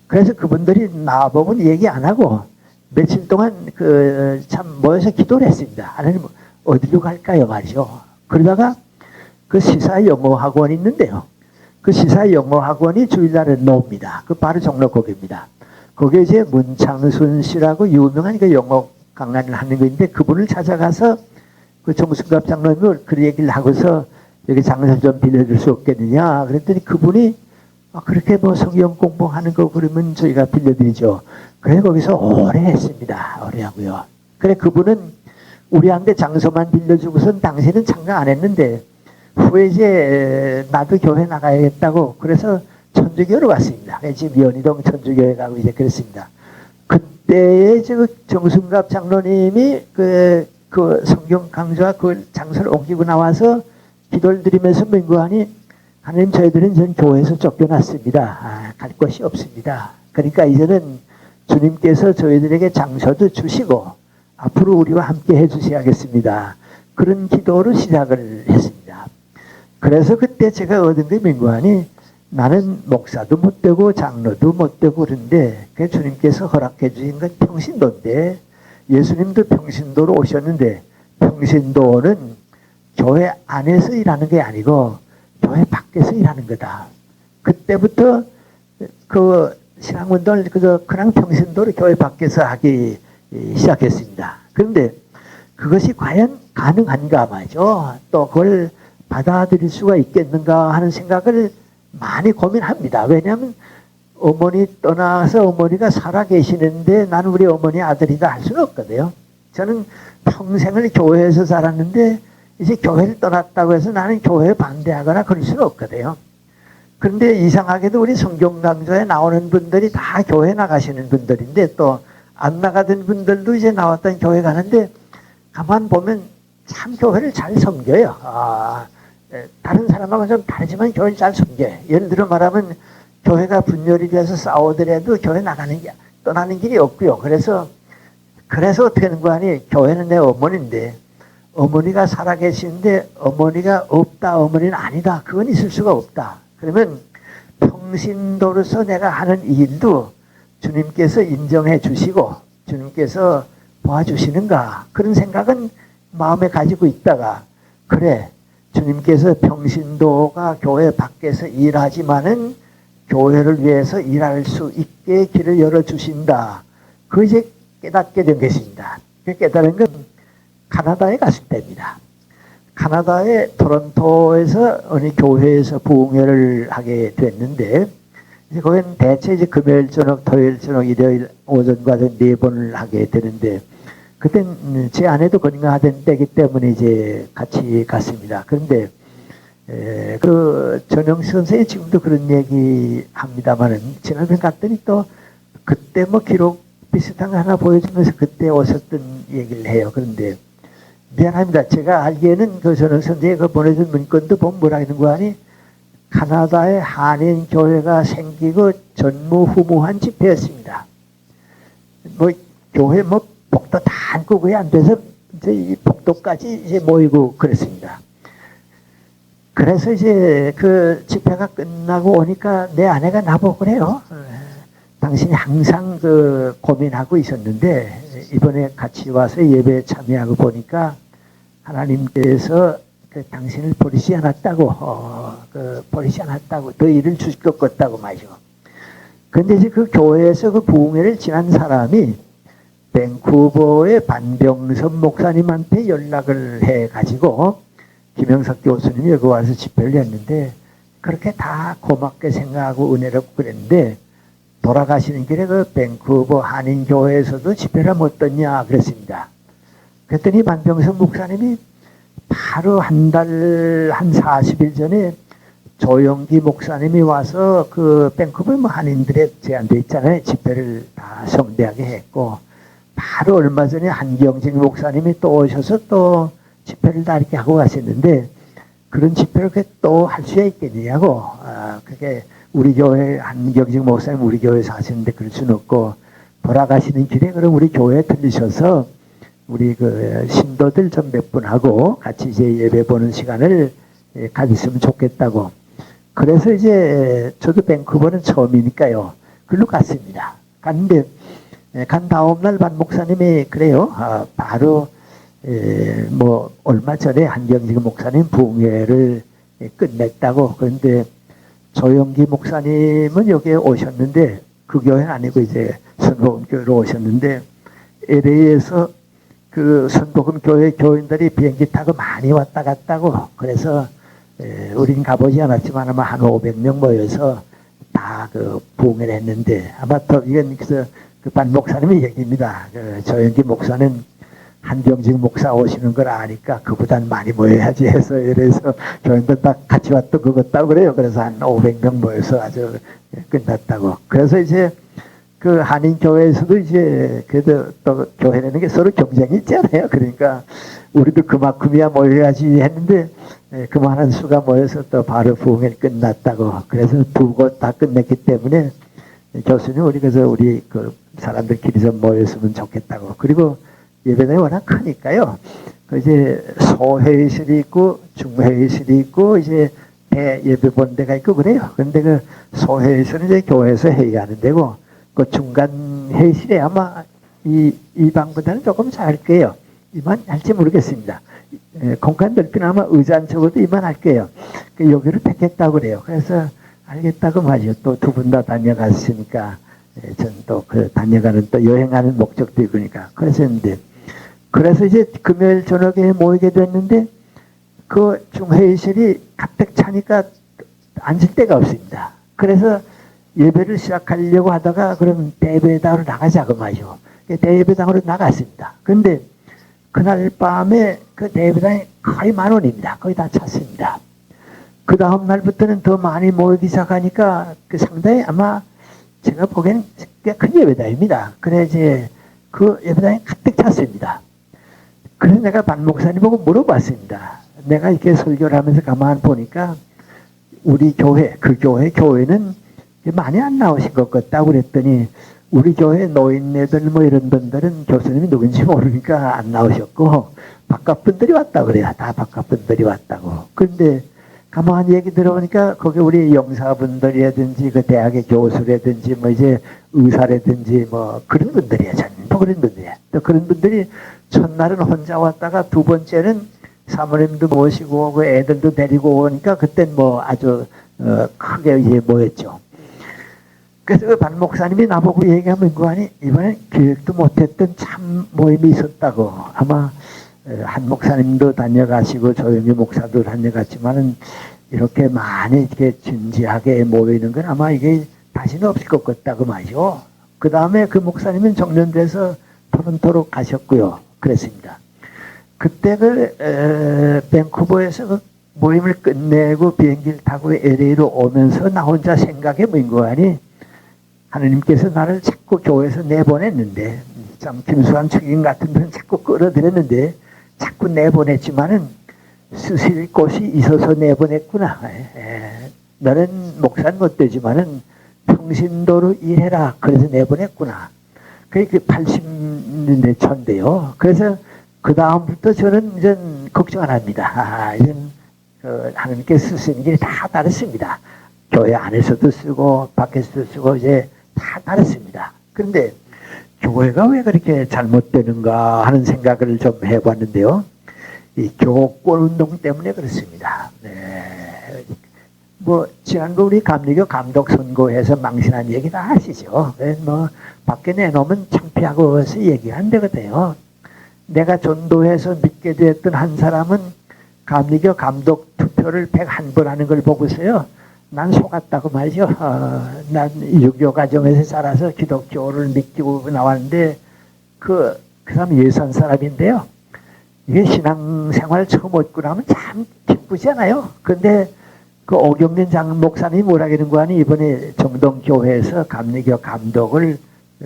그래서 그분들이 나보고 얘기 안 하고 며칠 동안 그 참 모여서 기도를 했습니다. 하나님 어디로 갈까요 말이죠. 그러다가 그 시사 영어 학원이 있는데요. 그 시사 영어 학원이 주일날에 나옵니다. 그 바로 종로거기입니다. 거기에 이제 문창순 씨라고 유명한 그 영어 강연을 하는 거 있는데 그분을 찾아가서 그 정순갑 장로님이 그 얘기를 하고서 여기 장소 좀 빌려줄 수 없겠느냐 그랬더니 그분이 그렇게 뭐 성경 공부하는 거 그러면 저희가 빌려드리죠. 그래 거기서 오래 했습니다. 오래 하고요. 그래 그분은 우리한테 장소만 빌려주고선 당시에는 참가 안 했는데 후에 이제 나도 교회 나가야겠다고 그래서 천주교로 왔습니다. 지금 연희동 천주교회 가고 이제 그랬습니다. 그때에 저 정순갑 장로님이 그 성경 강좌 그 장소를 옮기고 나와서 기도를 드리면서 맹구하니 하나님 저희들은 전 교회에서 쫓겨났습니다. 갈 곳이 없습니다. 그러니까 이제는 주님께서 저희들에게 장소도 주시고 앞으로 우리와 함께 해주셔야겠습니다. 그런 기도로 시작을 했습니다. 그래서 그때 제가 얻은 게 맹구하니 나는 목사도 못 되고 장로도 못 되고 그런데 그 주님께서 허락해 주신 건 평신도인데 예수님도 평신도로 오셨는데 평신도는 교회 안에서 일하는 게 아니고 교회 밖에서 일하는 거다. 그때부터 그 신앙운동을 그냥 평신도로 교회 밖에서 하기 시작했습니다. 그런데 그것이 과연 가능한가 말이죠. 또 그걸 받아들일 수가 있겠는가 하는 생각을 많이 고민합니다. 왜냐하면 어머니 떠나서 어머니가 살아 계시는데 나는 우리 어머니 아들이다 할 수는 없거든요. 저는 평생을 교회에서 살았는데 이제 교회를 떠났다고 해서 나는 교회에 반대하거나 그럴 수는 없거든요. 그런데 이상하게도 우리 성경 강좌에 나오는 분들이 다 교회 나가시는 분들인데 또 안 나가던 분들도 이제 나왔던 교회 가는데 가만 보면 참 교회를 잘 섬겨요. 다른 사람하고 좀 다르지만 교회를 잘 섬겨요. 예를 들어 말하면 교회가 분열이 돼서 싸우더라도 교회 떠나는 길이 없고요. 그래서 어떻게 하는 거 아니? 교회는 내 어머니인데 어머니가 살아계시는데 어머니가 없다, 어머니는 아니다. 그건 있을 수가 없다. 그러면 평신도로서 내가 하는 일도 주님께서 인정해 주시고 주님께서 도와주시는가 그런 생각은 마음에 가지고 있다가 그래 주님께서 평신도가 교회 밖에서 일하지만은 교회를 위해서 일할 수 있게 길을 열어주신다. 그 이제 깨닫게 된 것입니다. 그 깨달은 건 카나다에 갔을 때입니다. 카나다의 토론토에서 어느 교회에서 부흥회를 하게 됐는데 이제 거기는 대체 이제 금요일 저녁, 토요일 저녁, 일요일 오전 과정 4번을 하게 되는데 그땐 제 아내도 건강하던 때이기 때문에 이제 같이 갔습니다. 그런데 그 전영식 선생이 지금도 그런 얘기 합니다만은 지난번 갔더니 또 그때 뭐 기록 비슷한 거 하나 보여주면서 그때 오셨던 얘기를 해요. 그런데 미안합니다. 제가 알기에는 그 전영식 선생이 그 보내준 문건도 보면 뭐라 하는 거 아니? 카나다에 한인 교회가 생기고 전무후무한 집회였습니다. 뭐 교회 뭐 복도 다 안고 그게 안 돼서 이제 이 복도까지 이제 모이고 그랬습니다. 그래서 이제 그 집회가 끝나고 오니까 내 아내가 나보고 그래요. 당신이 항상 그 고민하고 있었는데 이번에 같이 와서 예배에 참여하고 보니까 하나님께서 그 당신을 버리지 않았다고, 버리지 않았다고, 더 일을 주실 것 같다고 말이죠. 근데 이제 그 교회에서 그 부흥회를 지난 사람이 밴쿠버의 반병선 목사님한테 연락을 해가지고 김영석 교수님이 여기 와서 집회를 했는데 그렇게 다 고맙게 생각하고 은혜롭고 그랬는데 돌아가시는 길에 그 밴쿠버 한인교회에서도 집회를 하면 어떠냐 그랬습니다. 그랬더니 반병선 목사님이 바로 한 40일 전에 조영기 목사님이 와서 그 밴쿠버 뭐 한인들의 제안돼 있잖아요. 집회를 다 성대하게 했고, 바로 얼마 전에 한경직 목사님이 또 오셔서 또 집회를 다 이렇게 하고 가셨는데, 그런 집회를 또 할 수 있겠느냐고. 그게 우리 교회 한경직 목사님 우리 교회에서 하시는데 그럴 수는 없고, 돌아가시는 길에 그럼 우리 교회에 들리셔서 우리 그 신도들 좀 몇 분하고 같이 이제 예배 보는 시간을 가졌으면 좋겠다고. 그래서 이제 저도 밴쿠버는 처음이니까요. 글로 갔습니다. 갔는데 간 다음날 반 목사님이 그래요. 바로 뭐 얼마 전에 한경직 목사님 부흥회를 끝냈다고. 그런데 조영기 목사님은 여기에 오셨는데 그 교회는 아니고 이제 선복음 교회로 오셨는데 LA에서 그 선복음 교회 교인들이 비행기 타고 많이 왔다 갔다고. 그래서 우린 가보지 않았지만 아마 한 500명 모여서 다 그 부흥회를 했는데 아마 더 이건 그 반 목사님의 얘기입니다. 그 조영기 목사는 한경직 목사 오시는 걸 아니까 그보단 많이 모여야지 해서 이래서 교인들 다 같이 왔다 그것다고 그래요. 그래서 한 500명 모여서 아주 끝났다고. 그래서 이제 그 한인 교회에서도 이제 그래도 또 교회라는 게 서로 경쟁이 있잖아요. 그러니까 우리도 그만큼이야 모여야지 했는데 그만한 수가 모여서 또 바로 부흥회 끝났다고. 그래서 두 곳 다 끝냈기 때문에 교수님 우리 그래서 우리 그 사람들끼리 좀 모였으면 좋겠다고. 그리고 예배당이 워낙 크니까요. 그 이제 소회의실이 있고 중회의실이 있고 이제 대예배 본 데가 있고 그래요. 그런데 그 소회의실은 이제 교회에서 회의하는 데고 그 중간 회의실에 아마 이 방보다는 조금 작을 거예요. 이만 할지 모르겠습니다. 공간 넓이는 아마 의자 안 적어도 이만 할 거예요. 그 여기를 택했다고 그래요. 그래서 알겠다고 말이요. 또 두 분 다 다녀갔으니까 전 또 그 다녀가는 또 여행하는 목적도 있으니까 그래서 했는데 그래서 이제 금요일 저녁에 모이게 됐는데 그 중회의실이 가득 차니까 앉을 데가 없습니다. 그래서 예배를 시작하려고 하다가 그럼 대예배당으로 나가자고 말이죠. 대예배당으로 나갔습니다. 그런데 그날 밤에 그 대예배당이 거의 10,000원입니다. 거의 다 찼습니다. 그 다음 날부터는 더 많이 모이기 시작하니까 그 상당히 아마 제가 보기에는 꽤 큰 예배당입니다. 그래 이제 그 예배당이 가득 찼습니다. 그래서 내가 반 목사님 보고 물어봤습니다. 내가 이렇게 설교를 하면서 가만 보니까 우리 교회, 그 교회는 많이 안 나오신 것 같다고 그랬더니 우리 교회 노인네들 뭐 이런 분들은 교수님이 누군지 모르니까 안 나오셨고 바깥 분들이 왔다고 그래요. 다 바깥 분들이 왔다고. 그런데 가만히 얘기 들어보니까 거기 우리 영사분들이라든지 그 대학의 교수라든지 뭐 이제 의사라든지 뭐 그런 분들이에요. 전부 그런 분들이에요. 또 그런 분들이 첫날은 혼자 왔다가 두 번째는 사모님도 모시고 그 애들도 데리고 오니까 그땐 뭐 아주 크게 이제 모였죠. 그래서 그 반 목사님이 나보고 얘기하면 뭐하니 이번엔 기획도 못했던 참 모임이 있었다고. 아마 한 목사님도 다녀가시고 조영기 목사도 다녀갔지만은 이렇게 많이 이렇게 진지하게 모이는 건 아마 이게 다시는 없을 것 같다고 말이죠. 그 다음에 그 목사님은 정년돼서 토론토로 가셨고요. 그랬습니다. 그때 그 밴쿠버에서 그 모임을 끝내고 비행기를 타고 LA로 오면서 나 혼자 생각해 본 거 아니 하느님께서 나를 자꾸 교회에서 내보냈는데 참 김수환 측인 같은 분은 자꾸 끌어들였는데 자꾸 내보냈지만은 쓰실 곳이 있어서 내보냈구나. 너는 목사는 못 되지만은 평신도로 일해라. 그래서 내보냈구나. 그게 80년대 초인데요. 그래서 그 다음부터 저는 이제 걱정 안 합니다. 이제 하나님께 쓰시는 게 다 다르습니다. 교회 안에서도 쓰고 밖에서도 쓰고 이제 다 다르습니다. 그런데 교회가 왜 그렇게 잘못되는가 하는 생각을 좀 해봤는데요. 이 교권 운동 때문에 그렇습니다. 네. 뭐 지난번 우리 감리교 감독 선거에서 망신한 얘기 다 아시죠? 뭐 밖에 내놓으면 창피하고 해서 얘기 안 되거든요. 내가 전도해서 믿게 되었던 한 사람은 감리교 감독 투표를 101번 하는 걸 보고서요. 난 속았다고 말이죠. 난 유교 가정에서 자라서 기독교를 믿고 나왔는데 그 사람 예산 사람인데요. 이게 신앙생활 처음 얻고 나면 참 기쁘잖아요. 그런데 그 오경련 장 목사님이 뭐라 그러는 거 아니 이번에 정동교회에서 감리교 감독을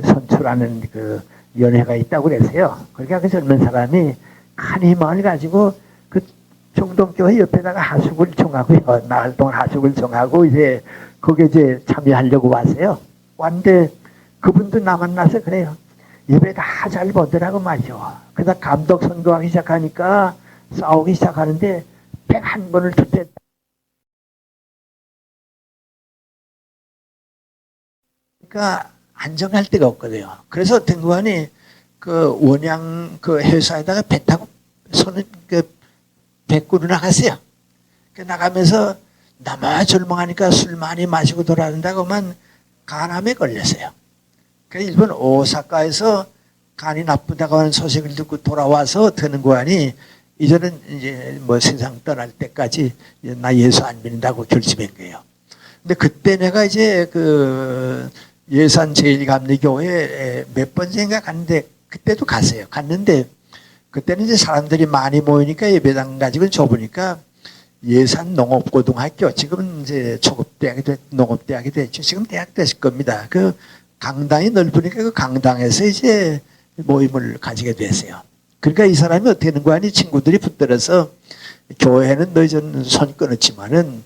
선출하는 그 연회가 있다고 그랬어요. 그러니까 그 젊은 사람이 큰 희망을 가지고 그 정동교회 옆에다가 하숙을 정하고요. 나흘 동안 하숙을 정하고 이제 거기에 이제 참여하려고 왔어요. 왔는데 그분도 나 만나서 그래요. 예배 다 잘 보더라고 말이죠. 그러다 감독 선거하기 시작하니까 싸우기 시작하는데 101번을 투표했다. 그러니까 안정할 데가 없거든요. 그래서 등구관이 그 원양 그 회사에다가 배 타고 손은 그 배꾸로 나갔어요. 그 나가면서 너무 절망하니까 술 많이 마시고 돌아다닌다고만 간암에 걸렸어요. 그 일본 오사카에서 간이 나쁘다고 하는 소식을 듣고 돌아와서 등구관이 이제는 이제 뭐 세상 떠날 때까지 나 예수 안 믿는다고 결심한 거예요. 근데 그때 내가 이제 그 예산 제일감리교회 몇 번째인가 갔는데 그때도 갔어요. 갔는데 그때는 이제 사람들이 많이 모이니까 예배당 가지고는 좁으니까 예산 농업고등학교 지금은 이제 초급대학이 농업대학이 됐죠. 지금 대학 됐을 겁니다. 그 강당이 넓으니까 그 강당에서 이제 모임을 가지게 됐어요. 그러니까 이 사람이 어떻게 하는 거 아니 친구들이 붙들어서 교회는 너희 전 손 끊었지만은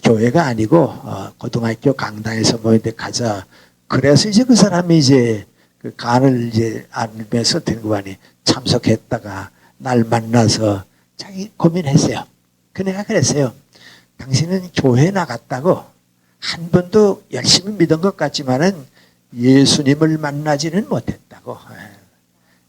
교회가 아니고 고등학교 강당에서 모이는데 가자. 그래서 이제 그 사람이 이제 그 간을 이제 알면서 등구관이 참석했다가 날 만나서 자기 고민했어요. 그 내가 그랬어요. 당신은 교회 나갔다고 한 번도 열심히 믿은 것 같지만은 예수님을 만나지는 못했다고.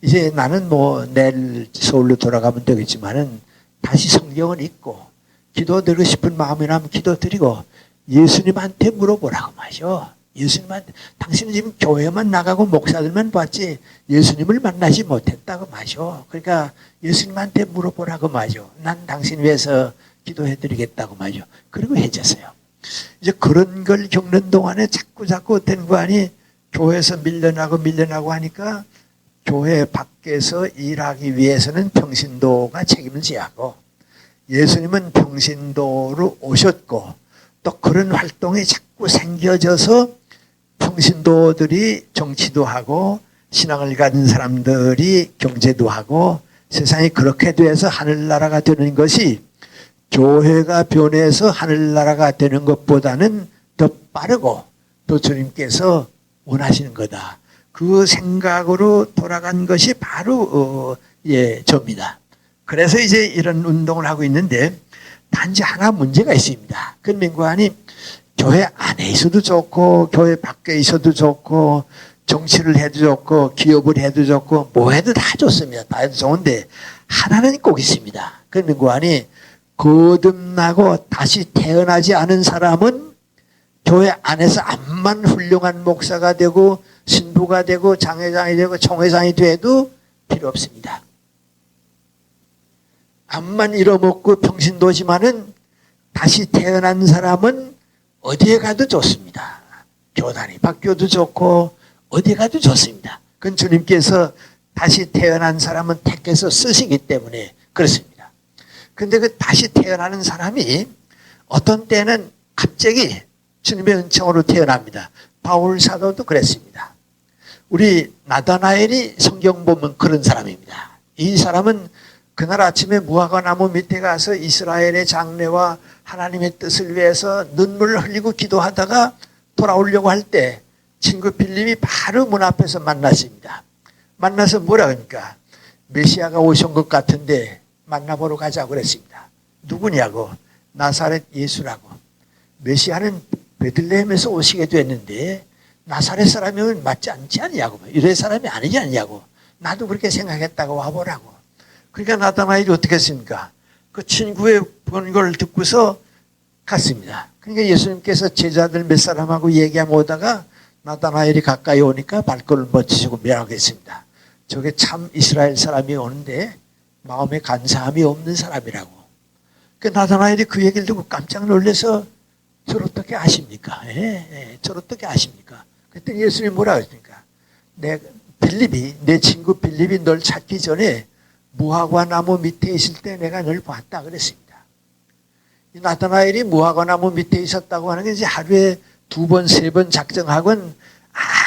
이제 나는 뭐 내일 서울로 돌아가면 되겠지만은 다시 성경을 읽고 기도드리고 싶은 마음이라면 기도드리고 예수님한테 물어보라고 마셔. 예수님한테 당신은 지금 교회만 나가고 목사들만 봤지 예수님을 만나지 못했다고 마셔. 그러니까 예수님한테 물어보라고 마셔. 난 당신 위해서 기도해드리겠다고 마셔. 그리고 해줬어요. 이제 그런 걸 겪는 동안에 자꾸 된 거 아니 교회에서 밀려나고 하니까 교회 밖에서 일하기 위해서는 평신도가 책임을 져야 하고 예수님은 평신도로 오셨고 또 그런 활동이 자꾸 생겨져서 평신도들이 정치도 하고 신앙을 가진 사람들이 경제도 하고 세상이 그렇게 돼서 하늘나라가 되는 것이 교회가 변해서 하늘나라가 되는 것보다는 더 빠르고 또 주님께서 원하시는 거다. 그 생각으로 돌아간 것이 바로 접니다. 그래서 이제 이런 운동을 하고 있는데 단지 하나 문제가 있습니다. 그 민관이 교회 안에 있어도 좋고 교회 밖에 있어도 좋고 정치를 해도 좋고 기업을 해도 좋고 뭐 해도 다 좋습니다. 다 해도 좋은데 하나는 꼭 있습니다. 그 민관이 거듭나고 다시 태어나지 않은 사람은 교회 안에서 암만 훌륭한 목사가 되고 신부가 되고 장회장이 되고 총회장이 돼도 필요 없습니다. 암만 잃어먹고 평신도지만은 다시 태어난 사람은 어디에 가도 좋습니다. 교단이 바뀌어도 좋고 어디에 가도 좋습니다. 그건 주님께서 다시 태어난 사람은 택해서 쓰시기 때문에 그렇습니다. 근데 그 다시 태어나는 사람이 어떤 때는 갑자기 주님의 은총으로 태어납니다. 바울 사도도 그랬습니다. 우리 나다나엘이 성경 보면 그런 사람입니다. 이 사람은 그날 아침에 무화과 나무 밑에 가서 이스라엘의 장래와 하나님의 뜻을 위해서 눈물을 흘리고 기도하다가 돌아오려고 할 때 친구 빌립이 바로 문 앞에서 만났습니다. 만나서 뭐라 그러니까 메시아가 오신 것 같은데 만나보러 가자고 그랬습니다. 누구냐고 나사렛 예수라고. 메시아는 베들레헴에서 오시게 됐는데 나사렛 사람이면 맞지 않지 않냐고. 유대 사람이 아니지 않냐고. 나도 그렇게 생각했다고 와보라고. 그러니까 나타나엘이 어떻게 했습니까? 그 친구의 본 걸 듣고서 갔습니다. 그러니까 예수님께서 제자들 몇 사람하고 얘기하며 오다가 나타나엘이 가까이 오니까 발걸음을 멈추시고 명하겠습니다. 저게 참 이스라엘 사람이 오는데 마음에 간사함이 없는 사람이라고. 그 나타나엘이 그 얘기를 듣고 깜짝 놀라서 저를 어떻게 아십니까? 저를 어떻게 아십니까? 그때 예수님이 뭐라 하십니까? 내 친구 빌립이 널 찾기 전에 무화과 나무 밑에 있을 때 내가 널 봤다 그랬습니다. 이 나타나엘이 무화과나무 밑에 있었다고 하는 게 이제 하루에 2번, 3번 작정하곤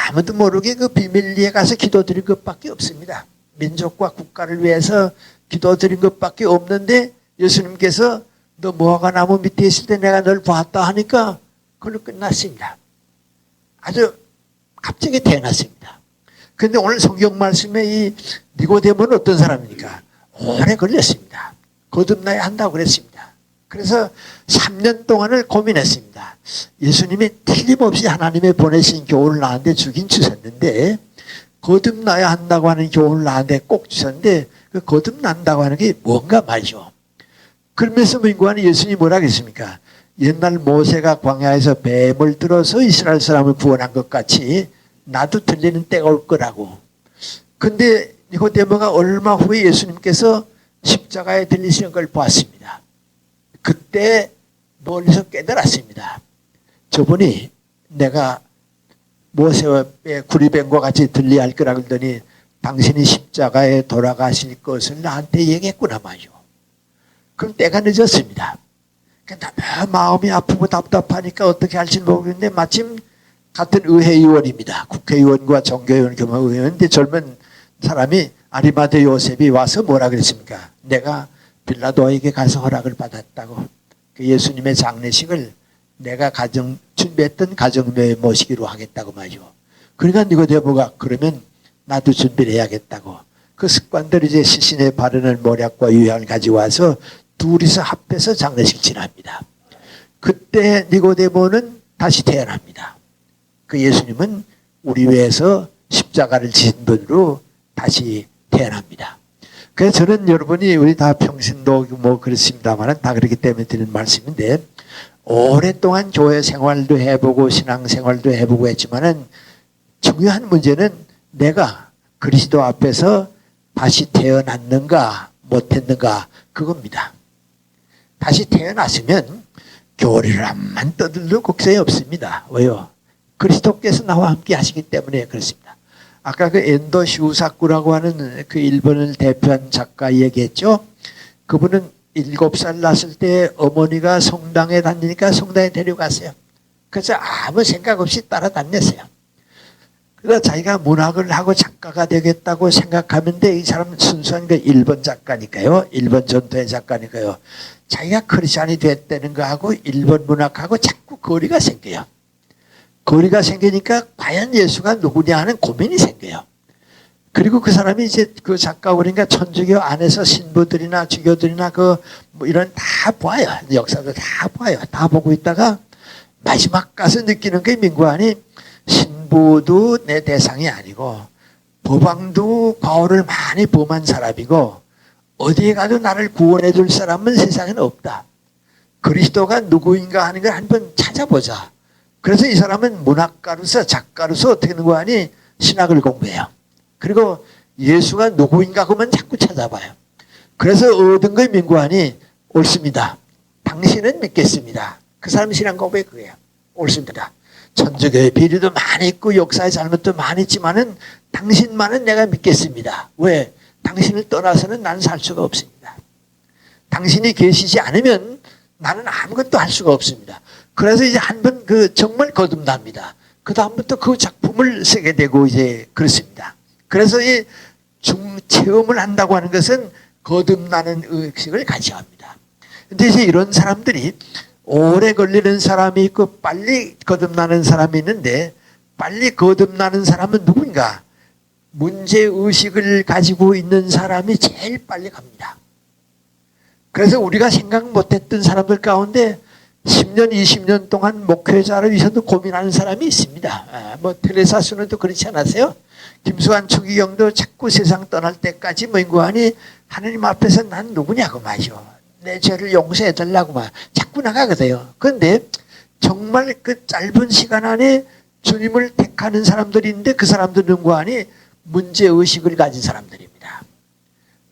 아무도 모르게 그 비밀리에 가서 기도드린 것밖에 없습니다. 민족과 국가를 위해서 기도드린 것밖에 없는데 예수님께서 너 무화과나무 밑에 있을 때 내가 널 보았다 하니까 그걸로 끝났습니다. 아주 갑자기 태어났습니다. 그런데 오늘 성경 말씀에 이 니고데모는 어떤 사람입니까? 오래 걸렸습니다. 거듭나야 한다고 그랬습니다. 그래서 3년 동안을 고민했습니다. 예수님이 틀림없이 하나님의 보내신 교훈을 나한테 주긴 주셨는데 거듭나야 한다고 하는 교훈을 나한테 꼭 주셨는데 그 거듭난다고 하는 게 뭔가 말이죠. 그러면서 민구하니 예수님이 뭐라 그랬습니까? 옛날 모세가 광야에서 뱀을 들어서 이스라엘 사람을 구원한 것 같이 나도 들리는 때가 올 거라고. 근데 니고데모가 얼마 후에 예수님께서 십자가에 들리시는 걸 보았습니다. 그때 멀리서 깨달았습니다. 저분이 내가 모세의 구리뱀과 같이 들려야 할 거라 그러더니 당신이 십자가에 돌아가실 것을 나한테 얘기했구나 말이죠. 그럼 때가 늦었습니다. 너무 마음이 아프고 답답하니까 어떻게 할지 모르겠는데 마침 같은 의회의원입니다. 국회의원과 정교의원 겸한 의원인데 젊은 사람이 아리마대 요셉이 와서 뭐라 그랬습니까? 내가 빌라도에게 가서 허락을 받았다고. 그 예수님의 장례식을 내가 준비했던 가정묘에 모시기로 하겠다고 말이죠. 그러니까 니고데모가 그러면 나도 준비를 해야겠다고. 그 습관대로 이제 시신의 바르는 모략과 유향을 가지고 와서 둘이서 합해서 장례식 지납니다. 그때 니고데모는 다시 태어납니다. 그 예수님은 우리 위해서 십자가를 지신 분으로 다시 태어납니다. 그래서 저는 여러분이 우리 다 평신도 뭐 그렇습니다만 다 그렇기 때문에 드리는 말씀인데 오랫동안 교회 생활도 해보고 신앙 생활도 해보고 했지만은 중요한 문제는 내가 그리스도 앞에서 다시 태어났는가 못했는가 그겁니다. 다시 태어났으면 교리를 암만 떠들도 곡소이 없습니다. 왜요? 그리스도께서 나와 함께 하시기 때문에 그렇습니다. 아까 그 엔도 시우사쿠라고 하는 그 일본을 대표한 작가 얘기했죠. 그분은 7살 났을 때 어머니가 성당에 다니니까 성당에 데려갔어요. 그래서 아무 생각 없이 따라다녔어요. 그래서 자기가 문학을 하고 작가가 되겠다고 생각하는데 이 사람은 순수한 그 일본 작가니까요. 일본 전통의 작가니까요. 자기가 크리스찬이 됐다는 거하고 일본 문학하고 자꾸 거리가 생겨요. 거리가 생기니까 과연 예수가 누구냐 하는 고민이 생겨요. 그리고 그 사람이 이제 그 작가 그러니까 천주교 안에서 신부들이나 주교들이나 뭐 이런 다 봐요. 역사도 다 봐요. 다 보고 있다가 마지막 가서 느끼는 게 민구안이 신부도 내 대상이 아니고 법왕도 과오를 많이 범한 사람이고 어디에 가도 나를 구원해 줄 사람은 세상에는 없다. 그리스도가 누구인가 하는 걸 한번 찾아보자. 그래서 이 사람은 문학가로서 작가로서 어떻게 하는 거 아니 신학을 공부해요. 그리고 예수가 누구인가 그만 자꾸 찾아봐요. 그래서 얻은 거 민구안이 옳습니다. 당신은 믿겠습니다. 그 사람 신앙 고백이 그거예요. 옳습니다. 천주교의 비리도 많이 있고 역사의 잘못도 많이 있지만은 당신만은 내가 믿겠습니다. 왜? 당신을 떠나서는 나는 살 수가 없습니다. 당신이 계시지 않으면 나는 아무것도 할 수가 없습니다. 그래서 이제 한 번 정말 거듭납니다. 그 다음부터 그 작품을 쓰게 되고 이제 그렇습니다. 그래서 이 체험을 한다고 하는 것은 거듭나는 의식을 가져갑니다. 근데 이제 이런 사람들이 오래 걸리는 사람이 있고 빨리 거듭나는 사람이 있는데 빨리 거듭나는 사람은 누구인가? 문제의식을 가지고 있는 사람이 제일 빨리 갑니다. 그래서 우리가 생각 못했던 사람들 가운데 10년, 20년 동안 목회자를 위해서도 고민하는 사람이 있습니다. 뭐 테레사 수는도 그렇지 않았어요? 김수환, 추기경도 자꾸 세상 떠날 때까지 인구하니 하느님 앞에서 난 누구냐고 말이죠. 내 죄를 용서해 달라고 말 자꾸 나가거든요. 그런데 정말 그 짧은 시간 안에 주님을 택하는 사람들이 있는데 그 사람들은 누구하니 문제의식을 가진 사람들입니다.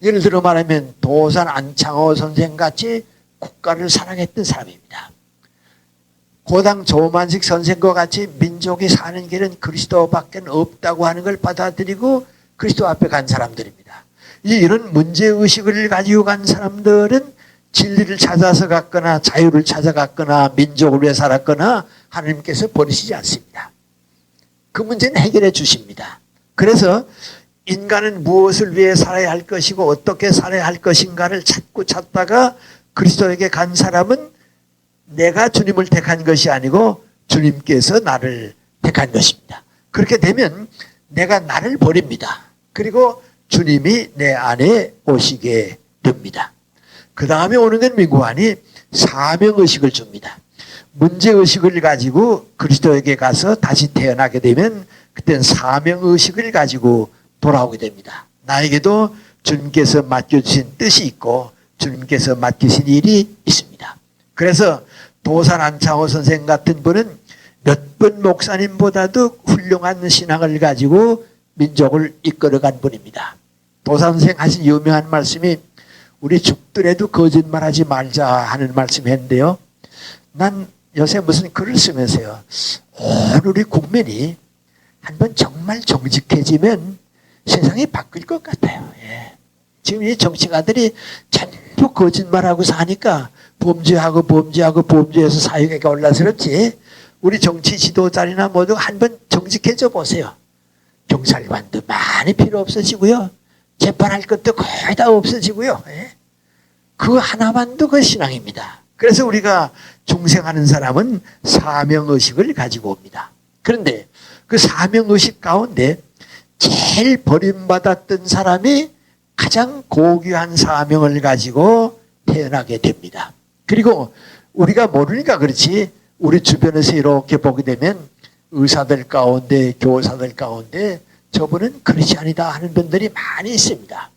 예를 들어 말하면 도산 안창호 선생같이 국가를 사랑했던 사람입니다. 고당 조만식 선생과 같이 민족이 사는 길은 그리스도밖에 없다고 하는 걸 받아들이고 그리스도 앞에 간 사람들입니다. 이런 문제의식을 가지고 간 사람들은 진리를 찾아서 갔거나 자유를 찾아갔거나 민족을 위해 살았거나 하나님께서 버리시지 않습니다. 그 문제는 해결해 주십니다. 그래서 인간은 무엇을 위해 살아야 할 것이고 어떻게 살아야 할 것인가를 찾다가 그리스도에게 간 사람은 내가 주님을 택한 것이 아니고 주님께서 나를 택한 것입니다. 그렇게 되면 내가 나를 버립니다. 그리고 주님이 내 안에 오시게 됩니다. 그 다음에 오는 건 민구안이 사명의식을 줍니다. 문제의식을 가지고 그리스도에게 가서 다시 태어나게 되면 그때는 사명의식을 가지고 돌아오게 됩니다. 나에게도 주님께서 맡겨주신 뜻이 있고 주님께서 맡기신 일이 있습니다. 그래서 도산 안창호 선생 같은 분은 몇 번 목사님보다도 훌륭한 신앙을 가지고 민족을 이끌어간 분입니다. 도산 선생 하신 유명한 말씀이 우리 죽더라도 거짓말하지 말자 하는 말씀이 했는데요. 난 요새 무슨 글을 쓰면서요. 온 우리 국민이 한번 정말 정직해지면 세상이 바뀔 것 같아요. 예. 지금 이 정치가들이 전부 거짓말하고 사니까 범죄해서 사회가 올라서지. 우리 정치 지도자리나 모두 한번 정직해져 보세요. 경찰관도 많이 필요 없어지고요. 재판할 것도 거의 다 없어지고요. 예. 그 하나만도 그 신앙입니다. 그래서 우리가 중생하는 사람은 사명의식을 가지고 옵니다. 그런데 그 사명의식 가운데 제일 버림받았던 사람이 가장 고귀한 사명을 가지고 태어나게 됩니다. 그리고 우리가 모르니까 그렇지 우리 주변에서 이렇게 보게 되면 의사들 가운데 교사들 가운데 저분은 크리스찬이다 하는 분들이 많이 있습니다.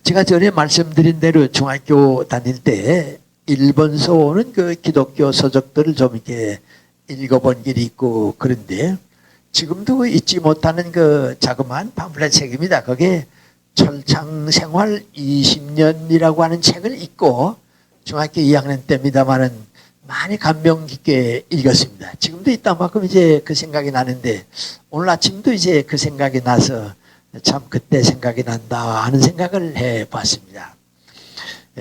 제가 전에 말씀드린 대로 중학교 다닐 때 일본서 오는 그 기독교 서적들을 좀 이렇게 읽어본 일이 있고 그런데 지금도 잊지 못하는 그 자그마한 파블렛 책입니다. 거기에 철창생활 20년이라고 하는 책을 읽고 중학교 2학년 때입니다만은 많이 감명 깊게 읽었습니다. 지금도 이따만큼 이제 그 생각이 나는데 오늘 아침도 이제 그 생각이 나서 참 그때 생각이 난다 하는 생각을 해 봤습니다.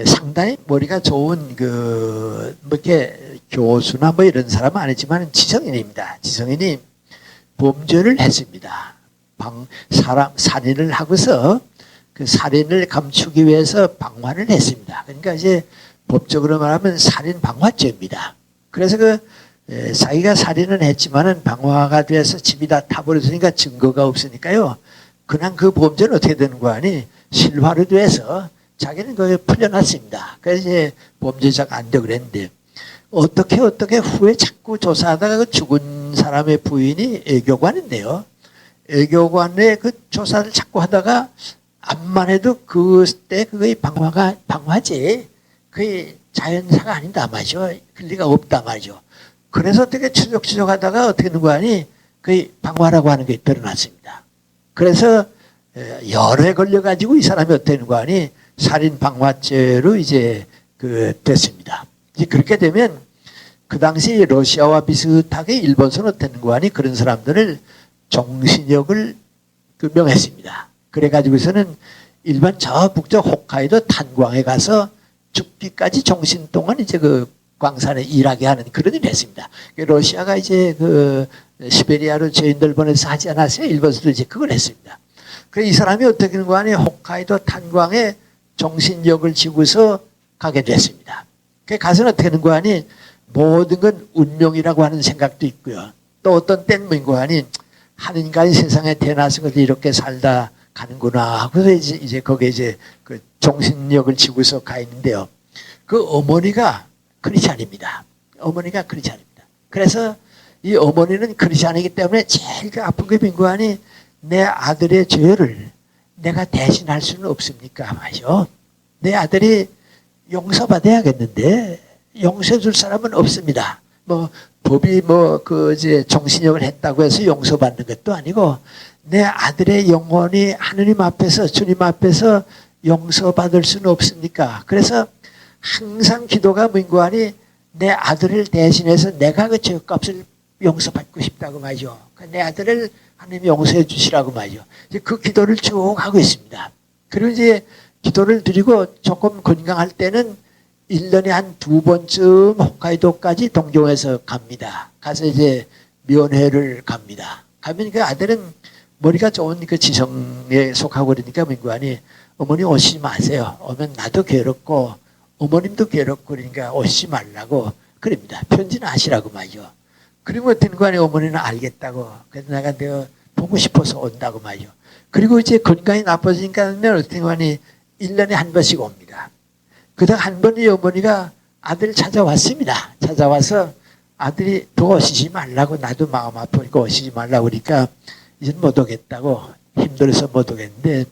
상당히 머리가 좋은 뭐 이렇게 교수나 뭐 이런 사람은 아니지만 지성인입니다. 지성인이 범죄를 했습니다. 살인을 하고서 그 살인을 감추기 위해서 방화를 했습니다. 그러니까 이제 법적으로 말하면 살인 방화죄입니다. 그래서 자기가 살인을 했지만은 방화가 돼서 집이 다 타버렸으니까 증거가 없으니까요. 그냥 그 범죄는 어떻게 되는 거 아니? 실화로 돼서 자기는 거기에 풀려났습니다. 그래서 이제 범죄자가 안 되고 그랬는데 어떻게 후에 자꾸 조사하다가 그 죽은 사람의 부인이 애교관인데요. 애교관의 그 조사를 자꾸 하다가 암만 해도 그때 그게 방화지. 그게 자연사가 아니다 말이죠. 그 리가 없다 말이죠. 그래서 어떻게 추적하다가 어떻게 되는 거 아니? 그게 방화라고 하는 게 드러났습니다. 그래서 여러 해 걸려가지고 이 사람이 어떻게 되는 거 아니? 살인 방화죄로 이제 됐습니다. 이제 그렇게 되면 그 당시 러시아와 비슷하게 일본서는 어떻게 되는 거 아니? 그런 사람들을 정신역을 명했습니다. 그래가지고서는 일본 저 북쪽 홋카이도 탄광에 가서 죽기까지 정신 동안 이제 그 광산에 일하게 하는 그런 일을 했습니다. 러시아가 이제 시베리아로 죄인들 보내서 하지 않았어요. 일본에서도 이제 그걸 했습니다. 그래서 이 사람이 어떻게 되는 거 아니에요? 홋카이도 탄광에 정신력을 지고서 가게 됐습니다. 그 가서는 어떻게 되는 거 아니? 모든 건 운명이라고 하는 생각도 있고요. 또 어떤 때는 뭐인 거 아니? 한 인간이 세상에 태어나서 이렇게 살다 가는구나 하고서 이제 거기에 이제 그 정신력을 지고서 가 있는데요. 그 어머니가 크리스찬입니다. 어머니가 크리스찬입니다. 그래서 이 어머니는 크리스찬이기 때문에 제일 아픈 게 빈고하니 내 아들의 죄를 내가 대신할 수는 없습니까? 말이죠. 내 아들이 용서받아야겠는데 용서해 줄 사람은 없습니다. 법이 이제 정신력을 했다고 해서 용서받는 것도 아니고 내 아들의 영혼이 하느님 앞에서 주님 앞에서 용서받을 수는 없습니까? 그래서 항상 기도가 뭔고하니 내 아들을 대신해서 내가 그 죄값을 용서받고 싶다고 말이죠. 내 아들을 하나님이 용서해 주시라고 말이죠. 그 기도를 쭉 하고 있습니다. 그리고 이제 기도를 드리고 조금 건강할 때는 1년에 한 2번쯤 홋카이도까지 동경에서 갑니다. 가서 이제 면회를 갑니다. 가면 그 아들은 머리가 좋은 그 지성에 속하고 그러니까 민구안이 어머니 오시지 마세요. 오면 나도 괴롭고 어머님도 괴롭고 그러니까 오시지 말라고 그럽니다. 편지는 하시라고 말이죠. 그리고 등관에 어머니는 알겠다고. 그래서 내가 보고 싶어서 온다고 말이죠. 그리고 이제 건강이 나빠지니까 등관이 1년에 한 번씩 옵니다. 그다음 한 번이 어머니가 아들 찾아왔습니다. 찾아와서 아들이 더 오시지 말라고 나도 마음 아프니까 오시지 말라고 그러니까 이제 못 오겠다고 힘들어서 못 오겠는데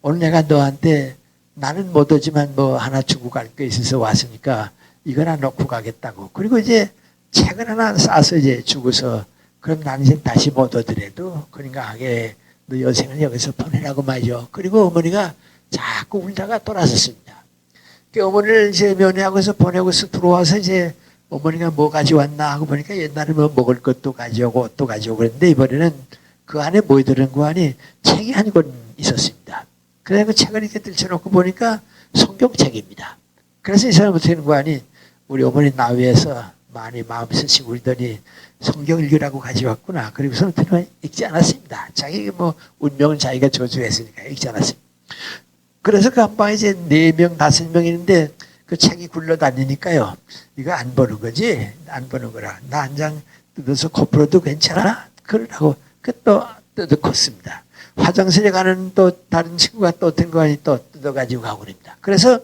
오늘 내가 너한테 나는 못 오지만 뭐 하나 주고 갈 게 있어서 왔으니까 이거나 놓고 가겠다고. 그리고 이제 책을 하나 싸서 이제 주고서 그럼 나는 이제 다시 못 오더라도 건강하게 너 여생을 여기서 보내라고 말이죠. 그리고 어머니가 자꾸 울다가 돌아섰습니다. 그 어머니를 이제 면회하고서 보내고서 들어와서 이제 어머니가 뭐 가져왔나 하고 보니까 옛날에 뭐 먹을 것도 가져오고 옷도 가져오고 그랬는데 이번에는 그 안에 뭐 들은 거 아니 책이 한 권 있었습니다. 그래서 그 책을 이렇게 들쳐놓고 보니까 성경책입니다. 그래서 이 사람은 되는 거 아니 우리 어머니 나위에서 많이 마음 쓰시고 그러더니 성경 읽으라고 가져왔구나. 그리고서는 읽지 않았습니다. 자기 뭐 운명은 자기가 저주했으니까 읽지 않았습니다. 그래서 그 한 방에 이제 4명, 5명 있는데 그 책이 굴러다니니까요. 이거 안 보는 거지? 안 보는 거라. 나 한 장 뜯어서 코풀어도 괜찮아? 그러라고 또 뜯어컸습니다. 화장실에 가는 또 다른 친구가 또 든 거 아니 또 뜯어가지고 가고 그럽니다. 그래서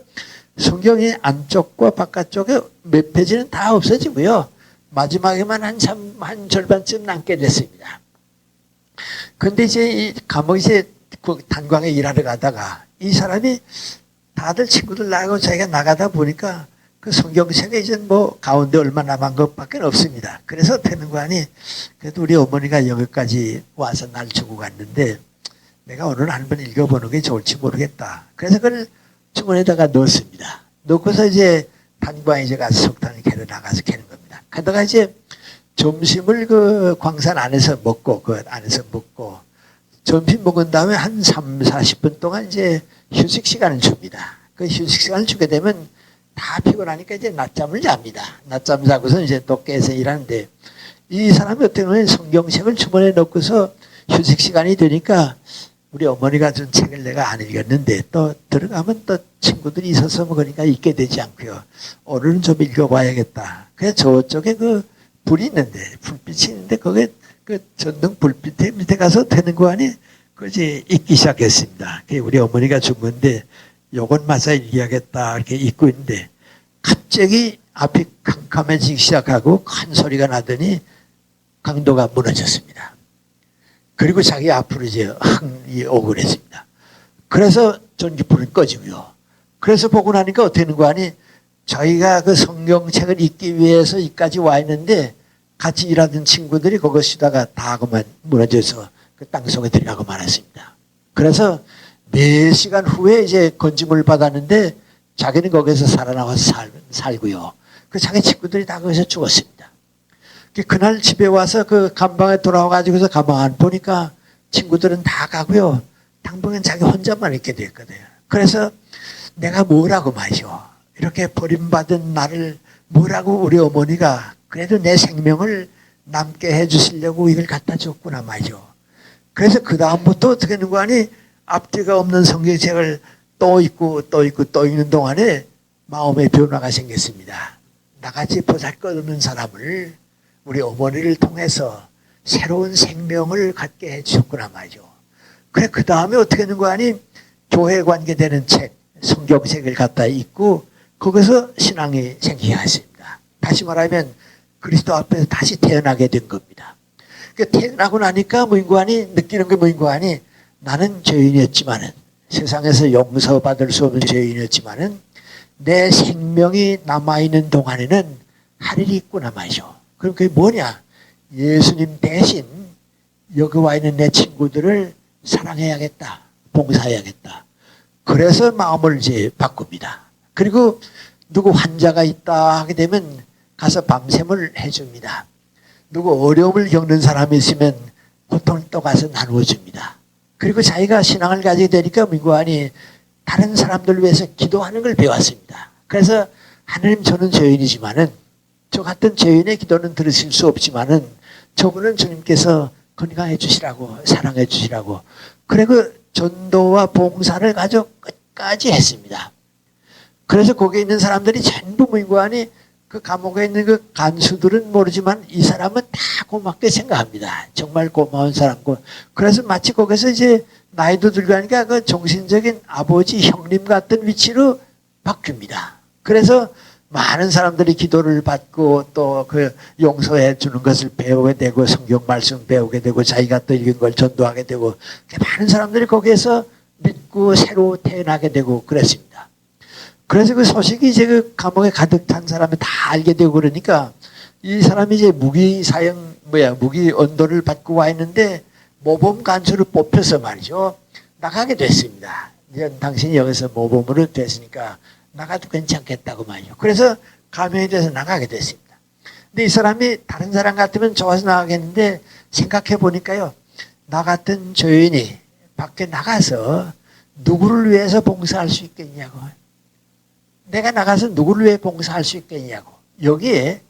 성경이 안쪽과 바깥쪽에 몇 페이지는 다 없어지고요. 마지막에만 한 절반쯤 남게 됐습니다. 근데 이제 이 감옥에 이제 그 단광에 일하러 가다가 이 사람이 다들 친구들 나가고 자기가 나가다 보니까 그 성경책에 이제 뭐 가운데 얼마 남은 것밖에 없습니다. 그래서 되는 거 아니 그래도 우리 어머니가 여기까지 와서 날 주고 갔는데 내가 오늘 한번 읽어보는 게 좋을지 모르겠다. 그래서 그걸 주머니에다가 넣었습니다. 넣고서 이제 단광에 이제 가서 석탄을 캐러 나가서 캐는 겁니다. 그러다가 이제 점심을 그 광산 안에서 먹고 그 안에서 먹고 점심 먹은 다음에 한 3, 40분 동안 이제 휴식 시간을 줍니다. 그 휴식 시간을 주게 되면 다 피곤하니까 이제 낮잠을 잡니다. 낮잠 자고서 이제 또 깨서 일하는데 이 사람이 어떻게 보면 성경책을 주머니에 넣고서 휴식 시간이 되니까 우리 어머니가 준 책을 내가 안 읽었는데 또 들어가면 또 친구들이 있어서 뭐 그러니까 읽게 되지 않고요. 오늘은 좀 읽어봐야겠다. 그래서 저쪽에 그 불이 있는데 불빛이 있는데 거기에 그 전등 불빛 밑에 가서 되는 거 아니? 그지 읽기 시작했습니다. 그게 우리 어머니가 준 건데 요건 맞아 읽어야겠다 이렇게 읽고 있는데 갑자기 앞이 캄캄해지기 시작하고 큰 소리가 나더니 강도가 무너졌습니다. 그리고 자기 앞으로 이제 흥이 오고 그랬습니다. 그래서 전기불은 꺼지고요. 그래서 보고 나니까 어떻게 되는 거 아니? 저희가 그 성경책을 읽기 위해서 여기까지 와 있는데 같이 일하던 친구들이 거기 쉬다가 다 그만 무너져서 그 땅속에 들어가고 말았습니다. 그래서 4시간 후에 이제 건짐을 받았는데 자기는 거기서 살아나와서 살고요. 그 자기 친구들이 다 거기서 죽었습니다. 그날 집에 와서 그 감방에 돌아와가지고서 가방 안 보니까 친구들은 다 가고요. 당분간 자기 혼자만 있게 됐거든요. 그래서 내가 뭐라고 말이죠. 이렇게 버림받은 나를 뭐라고 우리 어머니가 그래도 내 생명을 남게 해주시려고 이걸 갖다 줬구나 말이죠. 그래서 그 다음부터 어떻게 하는 거 아니 앞뒤가 없는 성경책을 또 읽고 또 읽고 또 읽는 동안에 마음의 변화가 생겼습니다. 나같이 보잘것없는 사람을 우리 어머니를 통해서 새로운 생명을 갖게 해주셨구나 말이죠. 그래 그 다음에 어떻게 하는 거 아니 교회 관계되는 책 성경책을 갖다 읽고 거기서 신앙이 생기게 하십니다. 다시 말하면 그리스도 앞에서 다시 태어나게 된 겁니다. 태어나고 나니까 뭐인고 하니 느끼는 게 뭐인고 하니 나는 죄인이었지만은 세상에서 용서받을 수 없는 죄인이었지만은 내 생명이 남아있는 동안에는 할 일이 있구나 말이죠. 그럼 그게 뭐냐? 예수님 대신 여기 와 있는 내 친구들을 사랑해야겠다. 봉사해야겠다. 그래서 마음을 이제 바꿉니다. 그리고 누구 환자가 있다 하게 되면 가서 밤샘을 해줍니다. 누구 어려움을 겪는 사람이 있으면 고통을 또 가서 나누어 줍니다. 그리고 자기가 신앙을 가지게 되니까 민구안이 다른 사람들 위해서 기도하는 걸 배웠습니다. 그래서 하나님, 저는 죄인이지만은 저 같은 죄인의 기도는 들으실 수 없지만은 저분은 주님께서 건강해 주시라고, 사랑해 주시라고. 그래 그 전도와 봉사를 가지고 끝까지 했습니다. 그래서 거기에 있는 사람들이 전부 무인관이 그 감옥에 있는 그 간수들은 모르지만 이 사람은 다 고맙게 생각합니다. 정말 고마운 사람고. 그래서 마치 거기서 이제 나이도 들고 하니까 그 정신적인 아버지, 형님 같은 위치로 바뀝니다. 그래서 많은 사람들이 기도를 받고 또 그 용서해 주는 것을 배우게 되고 성경 말씀 배우게 되고 자기가 또 읽은 걸 전도하게 되고 많은 사람들이 거기에서 믿고 새로 태어나게 되고 그랬습니다. 그래서 그 소식이 이제 그 감옥에 가득 찬 사람이 다 알게 되고 그러니까 이 사람이 이제 무기 언도를 받고 와 있는데 모범 간수로 뽑혀서 말이죠. 나가게 됐습니다. 이제 당신이 여기서 모범으로 됐으니까 나가도 괜찮겠다고 말이죠. 그래서 감형이 돼서 나가게 됐습니다. 근데 이 사람이 다른 사람 같으면 좋아서 나가겠는데 생각해 보니까요. 나 같은 죄인이 밖에 나가서 누구를 위해서 봉사할 수 있겠냐고. 내가 나가서 누구를 위해 봉사할 수 있겠냐고. 여기에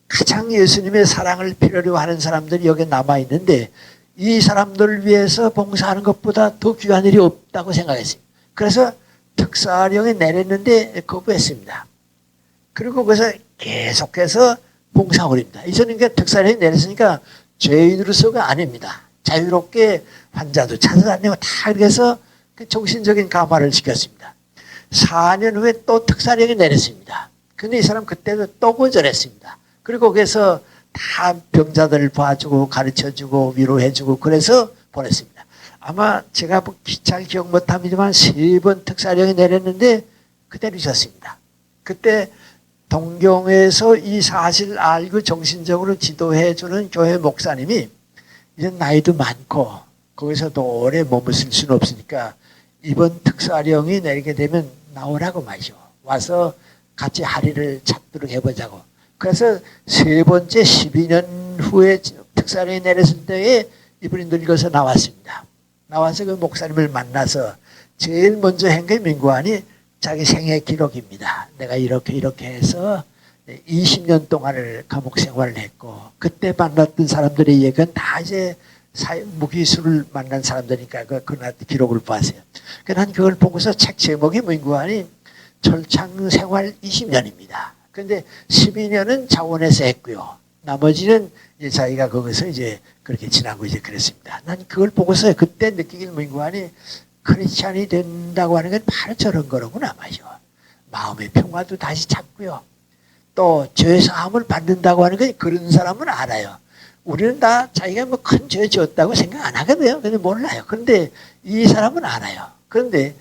가장 예수님의 사랑을 필요로 하는 사람들이 여기 남아있는데 이 사람들을 위해서 봉사하는 것보다 더 귀한 일이 없다고 생각했습니다. 그래서 특사령에 내렸는데 거부했습니다. 그리고 거기서 계속해서 봉사하고 있습니다. 이제는 특사령이 내렸으니까 죄인으로서가 아닙니다. 자유롭게 환자도 찾아다니고 다 이렇게 해서 정신적인 감화를 시켰습니다. 4년 후에 또 특사령이 내렸습니다. 근데 이 사람 그때도 또 거절했습니다. 그리고 거기서 다 병자들을 봐주고 가르쳐주고 위로해주고 그래서 보냈습니다. 아마 제가 잘 기억 못합니다만 3번 특사령이 내렸는데 그대로 있었습니다. 그때 동경에서 이 사실을 알고 정신적으로 지도해주는 교회 목사님이 이제 나이도 많고 거기서도 오래 머무실 수는 없으니까 이번 특사령이 내리게 되면 나오라고 말이죠. 와서 같이 할일을 찾도록 해보자고. 그래서 3번째 12년 후에 특사령이 내렸을 때에 이분이 늙어서 나왔습니다. 나와서 그 목사님을 만나서 제일 먼저 한 게 민구안이 자기 생애 기록입니다. 내가 이렇게 해서 20년 동안을 감옥 생활을 했고 그때 만났던 사람들의 얘기는 다 이제 무기수를 만난 사람들이니까 그 기록을 봤어요. 난 그걸 보고서 책 제목이 민구안이 철창 생활 20년입니다. 그런데 12년은 자원에서 했고요. 나머지는 이제 자기가 거기서 이제 그렇게 지나고 이제 그랬습니다. 난 그걸 보고서 그때 느끼길 민구안이 크리스찬이 된다고 하는 건 바로 저런 거로구나 말이죠. 마음의 평화도 다시 찾고요. 또 죄사함을 받는다고 하는 건 그런 사람은 알아요. 우리는 다 자기가 뭐 큰 죄 지었다고 생각 안 하거든요. 근데 몰라요. 그런데 이 사람은 알아요. 그런데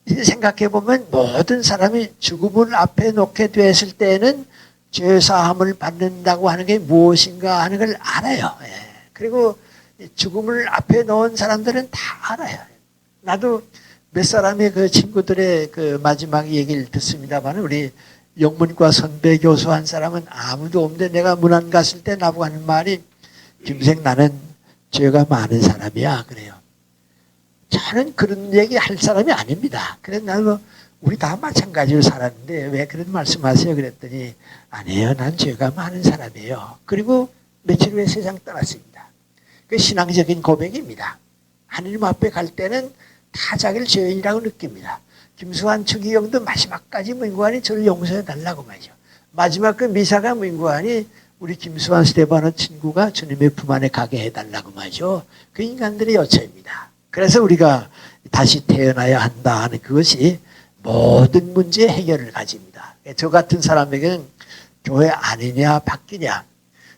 생각해 보면 모든 사람이 죽음을 앞에 놓게 됐을 때는 죄사함을 받는다고 하는 게 무엇인가 하는 걸 알아요. 그리고 죽음을 앞에 놓은 사람들은 다 알아요. 나도 몇 사람의 그 친구들의 그 마지막 얘기를 듣습니다만 우리 영문과 선배 교수 한 사람은 아무도 없는데 내가 문안 갔을 때 나보고 하는 말이 김생 나는 죄가 많은 사람이야 그래요. 저는 그런 얘기 할 사람이 아닙니다. 그래서 나는 우리 다 마찬가지로 살았는데 왜 그런 말씀하세요 그랬더니 아니에요. 난 죄가 많은 사람이에요. 그리고 며칠 후에 세상 떠났습니다. 그 신앙적인 고백입니다. 하느님 앞에 갈 때는 다 자기를 죄인이라고 느낍니다. 김수환 추기경도 마지막까지 민구안이 저를 용서해 달라고 말이죠. 마지막 그 미사가 민구안이 우리 김수환 스테바노 친구가 주님의 품 안에 가게 해달라고 말이죠. 그 인간들의 요청입니다. 그래서 우리가 다시 태어나야 한다 하는 그것이 모든 문제의 해결을 가집니다. 저 같은 사람에게는 교회 아니냐 바뀌냐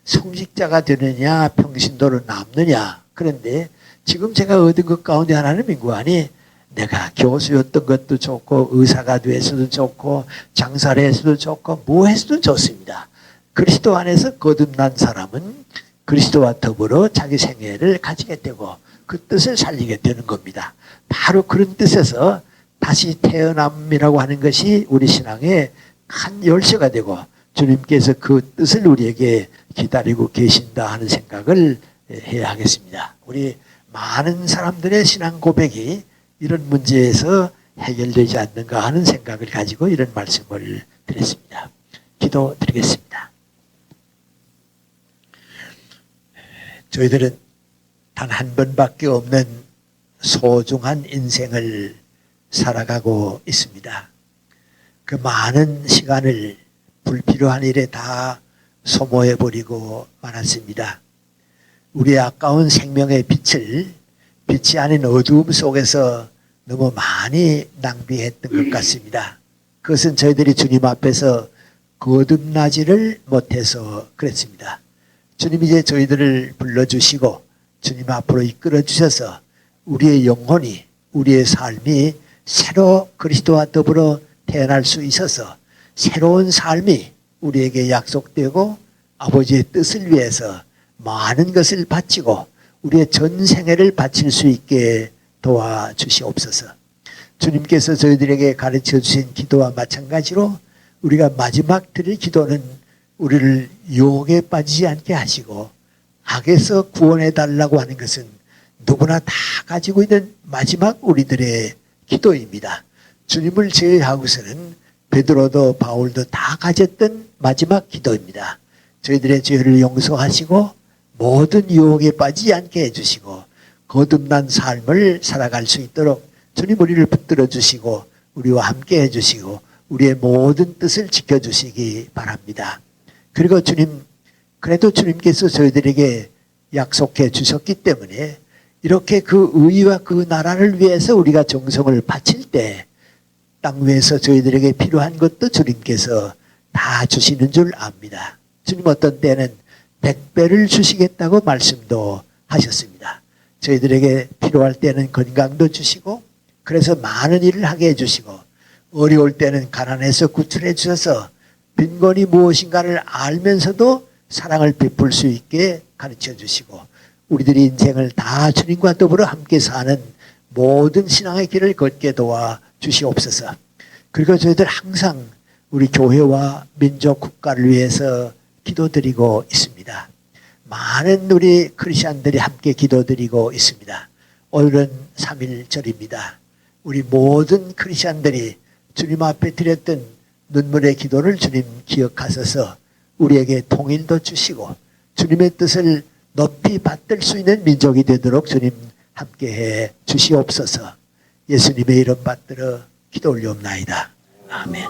성직자가 되느냐 평신도로 남느냐. 그런데 지금 제가 얻은 것 가운데 하나는 민구안이 내가 교수였던 것도 좋고 의사가 돼서도 좋고 장사를 해서도 좋고 뭐 해서도 좋습니다. 그리스도 안에서 거듭난 사람은 그리스도와 더불어 자기 생애를 가지게 되고 그 뜻을 살리게 되는 겁니다. 바로 그런 뜻에서 다시 태어남이라고 하는 것이 우리 신앙의 큰 열쇠가 되고 주님께서 그 뜻을 우리에게 기다리고 계신다 하는 생각을 해야 하겠습니다. 우리 많은 사람들의 신앙 고백이 이런 문제에서 해결되지 않는가 하는 생각을 가지고 이런 말씀을 드렸습니다. 기도드리겠습니다. 저희들은 단 한 번밖에 없는 소중한 인생을 살아가고 있습니다. 그 많은 시간을 불필요한 일에 다 소모해버리고 말았습니다. 우리의 아까운 생명의 빛이 아닌 어두움 속에서 너무 많이 낭비했던 것 같습니다. 그것은 저희들이 주님 앞에서 거듭나지를 못해서 그랬습니다. 주님 이제 저희들을 불러주시고 주님 앞으로 이끌어 주셔서 우리의 영혼이, 우리의 삶이 새로 그리스도와 더불어 태어날 수 있어서 새로운 삶이 우리에게 약속되고 아버지의 뜻을 위해서 많은 것을 바치고 우리의 전생애를 바칠 수 있게 도와주시옵소서. 주님께서 저희들에게 가르쳐 주신 기도와 마찬가지로 우리가 마지막 드릴 기도는 우리를 유혹에 빠지지 않게 하시고 악에서 구원해 달라고 하는 것은 누구나 다 가지고 있는 마지막 우리들의 기도입니다. 주님을 제외하고서는 베드로도 바울도 다 가졌던 마지막 기도입니다. 저희들의 죄를 용서하시고 모든 유혹에 빠지지 않게 해주시고 거듭난 삶을 살아갈 수 있도록 주님 우리를 붙들어 주시고 우리와 함께 해주시고 우리의 모든 뜻을 지켜주시기 바랍니다. 그리고 그래도 주님께서 저희들에게 약속해 주셨기 때문에 이렇게 그 의와 그 나라를 위해서 우리가 정성을 바칠 때 땅 위에서 저희들에게 필요한 것도 주님께서 다 주시는 줄 압니다. 주님 어떤 때는 100배를 주시겠다고 말씀도 하셨습니다. 저희들에게 필요할 때는 건강도 주시고 그래서 많은 일을 하게 해주시고 어려울 때는 가난해서 구출해 주셔서 빈곤이 무엇인가를 알면서도 사랑을 베풀 수 있게 가르쳐 주시고 우리들이 인생을 다 주님과 더불어 함께 사는 모든 신앙의 길을 걷게 도와 주시옵소서. 그리고 저희들 항상 우리 교회와 민족 국가를 위해서 기도드리고 있습니다. 많은 우리 크리스천들이 함께 기도드리고 있습니다. 오늘은 3.1절입니다. 우리 모든 크리스천들이 주님 앞에 드렸던 눈물의 기도를 주님 기억하셔서 우리에게 통일도 주시고 주님의 뜻을 높이 받들 수 있는 민족이 되도록 주님 함께해 주시옵소서. 예수님의 이름 받들어 기도 올리옵나이다. 아멘.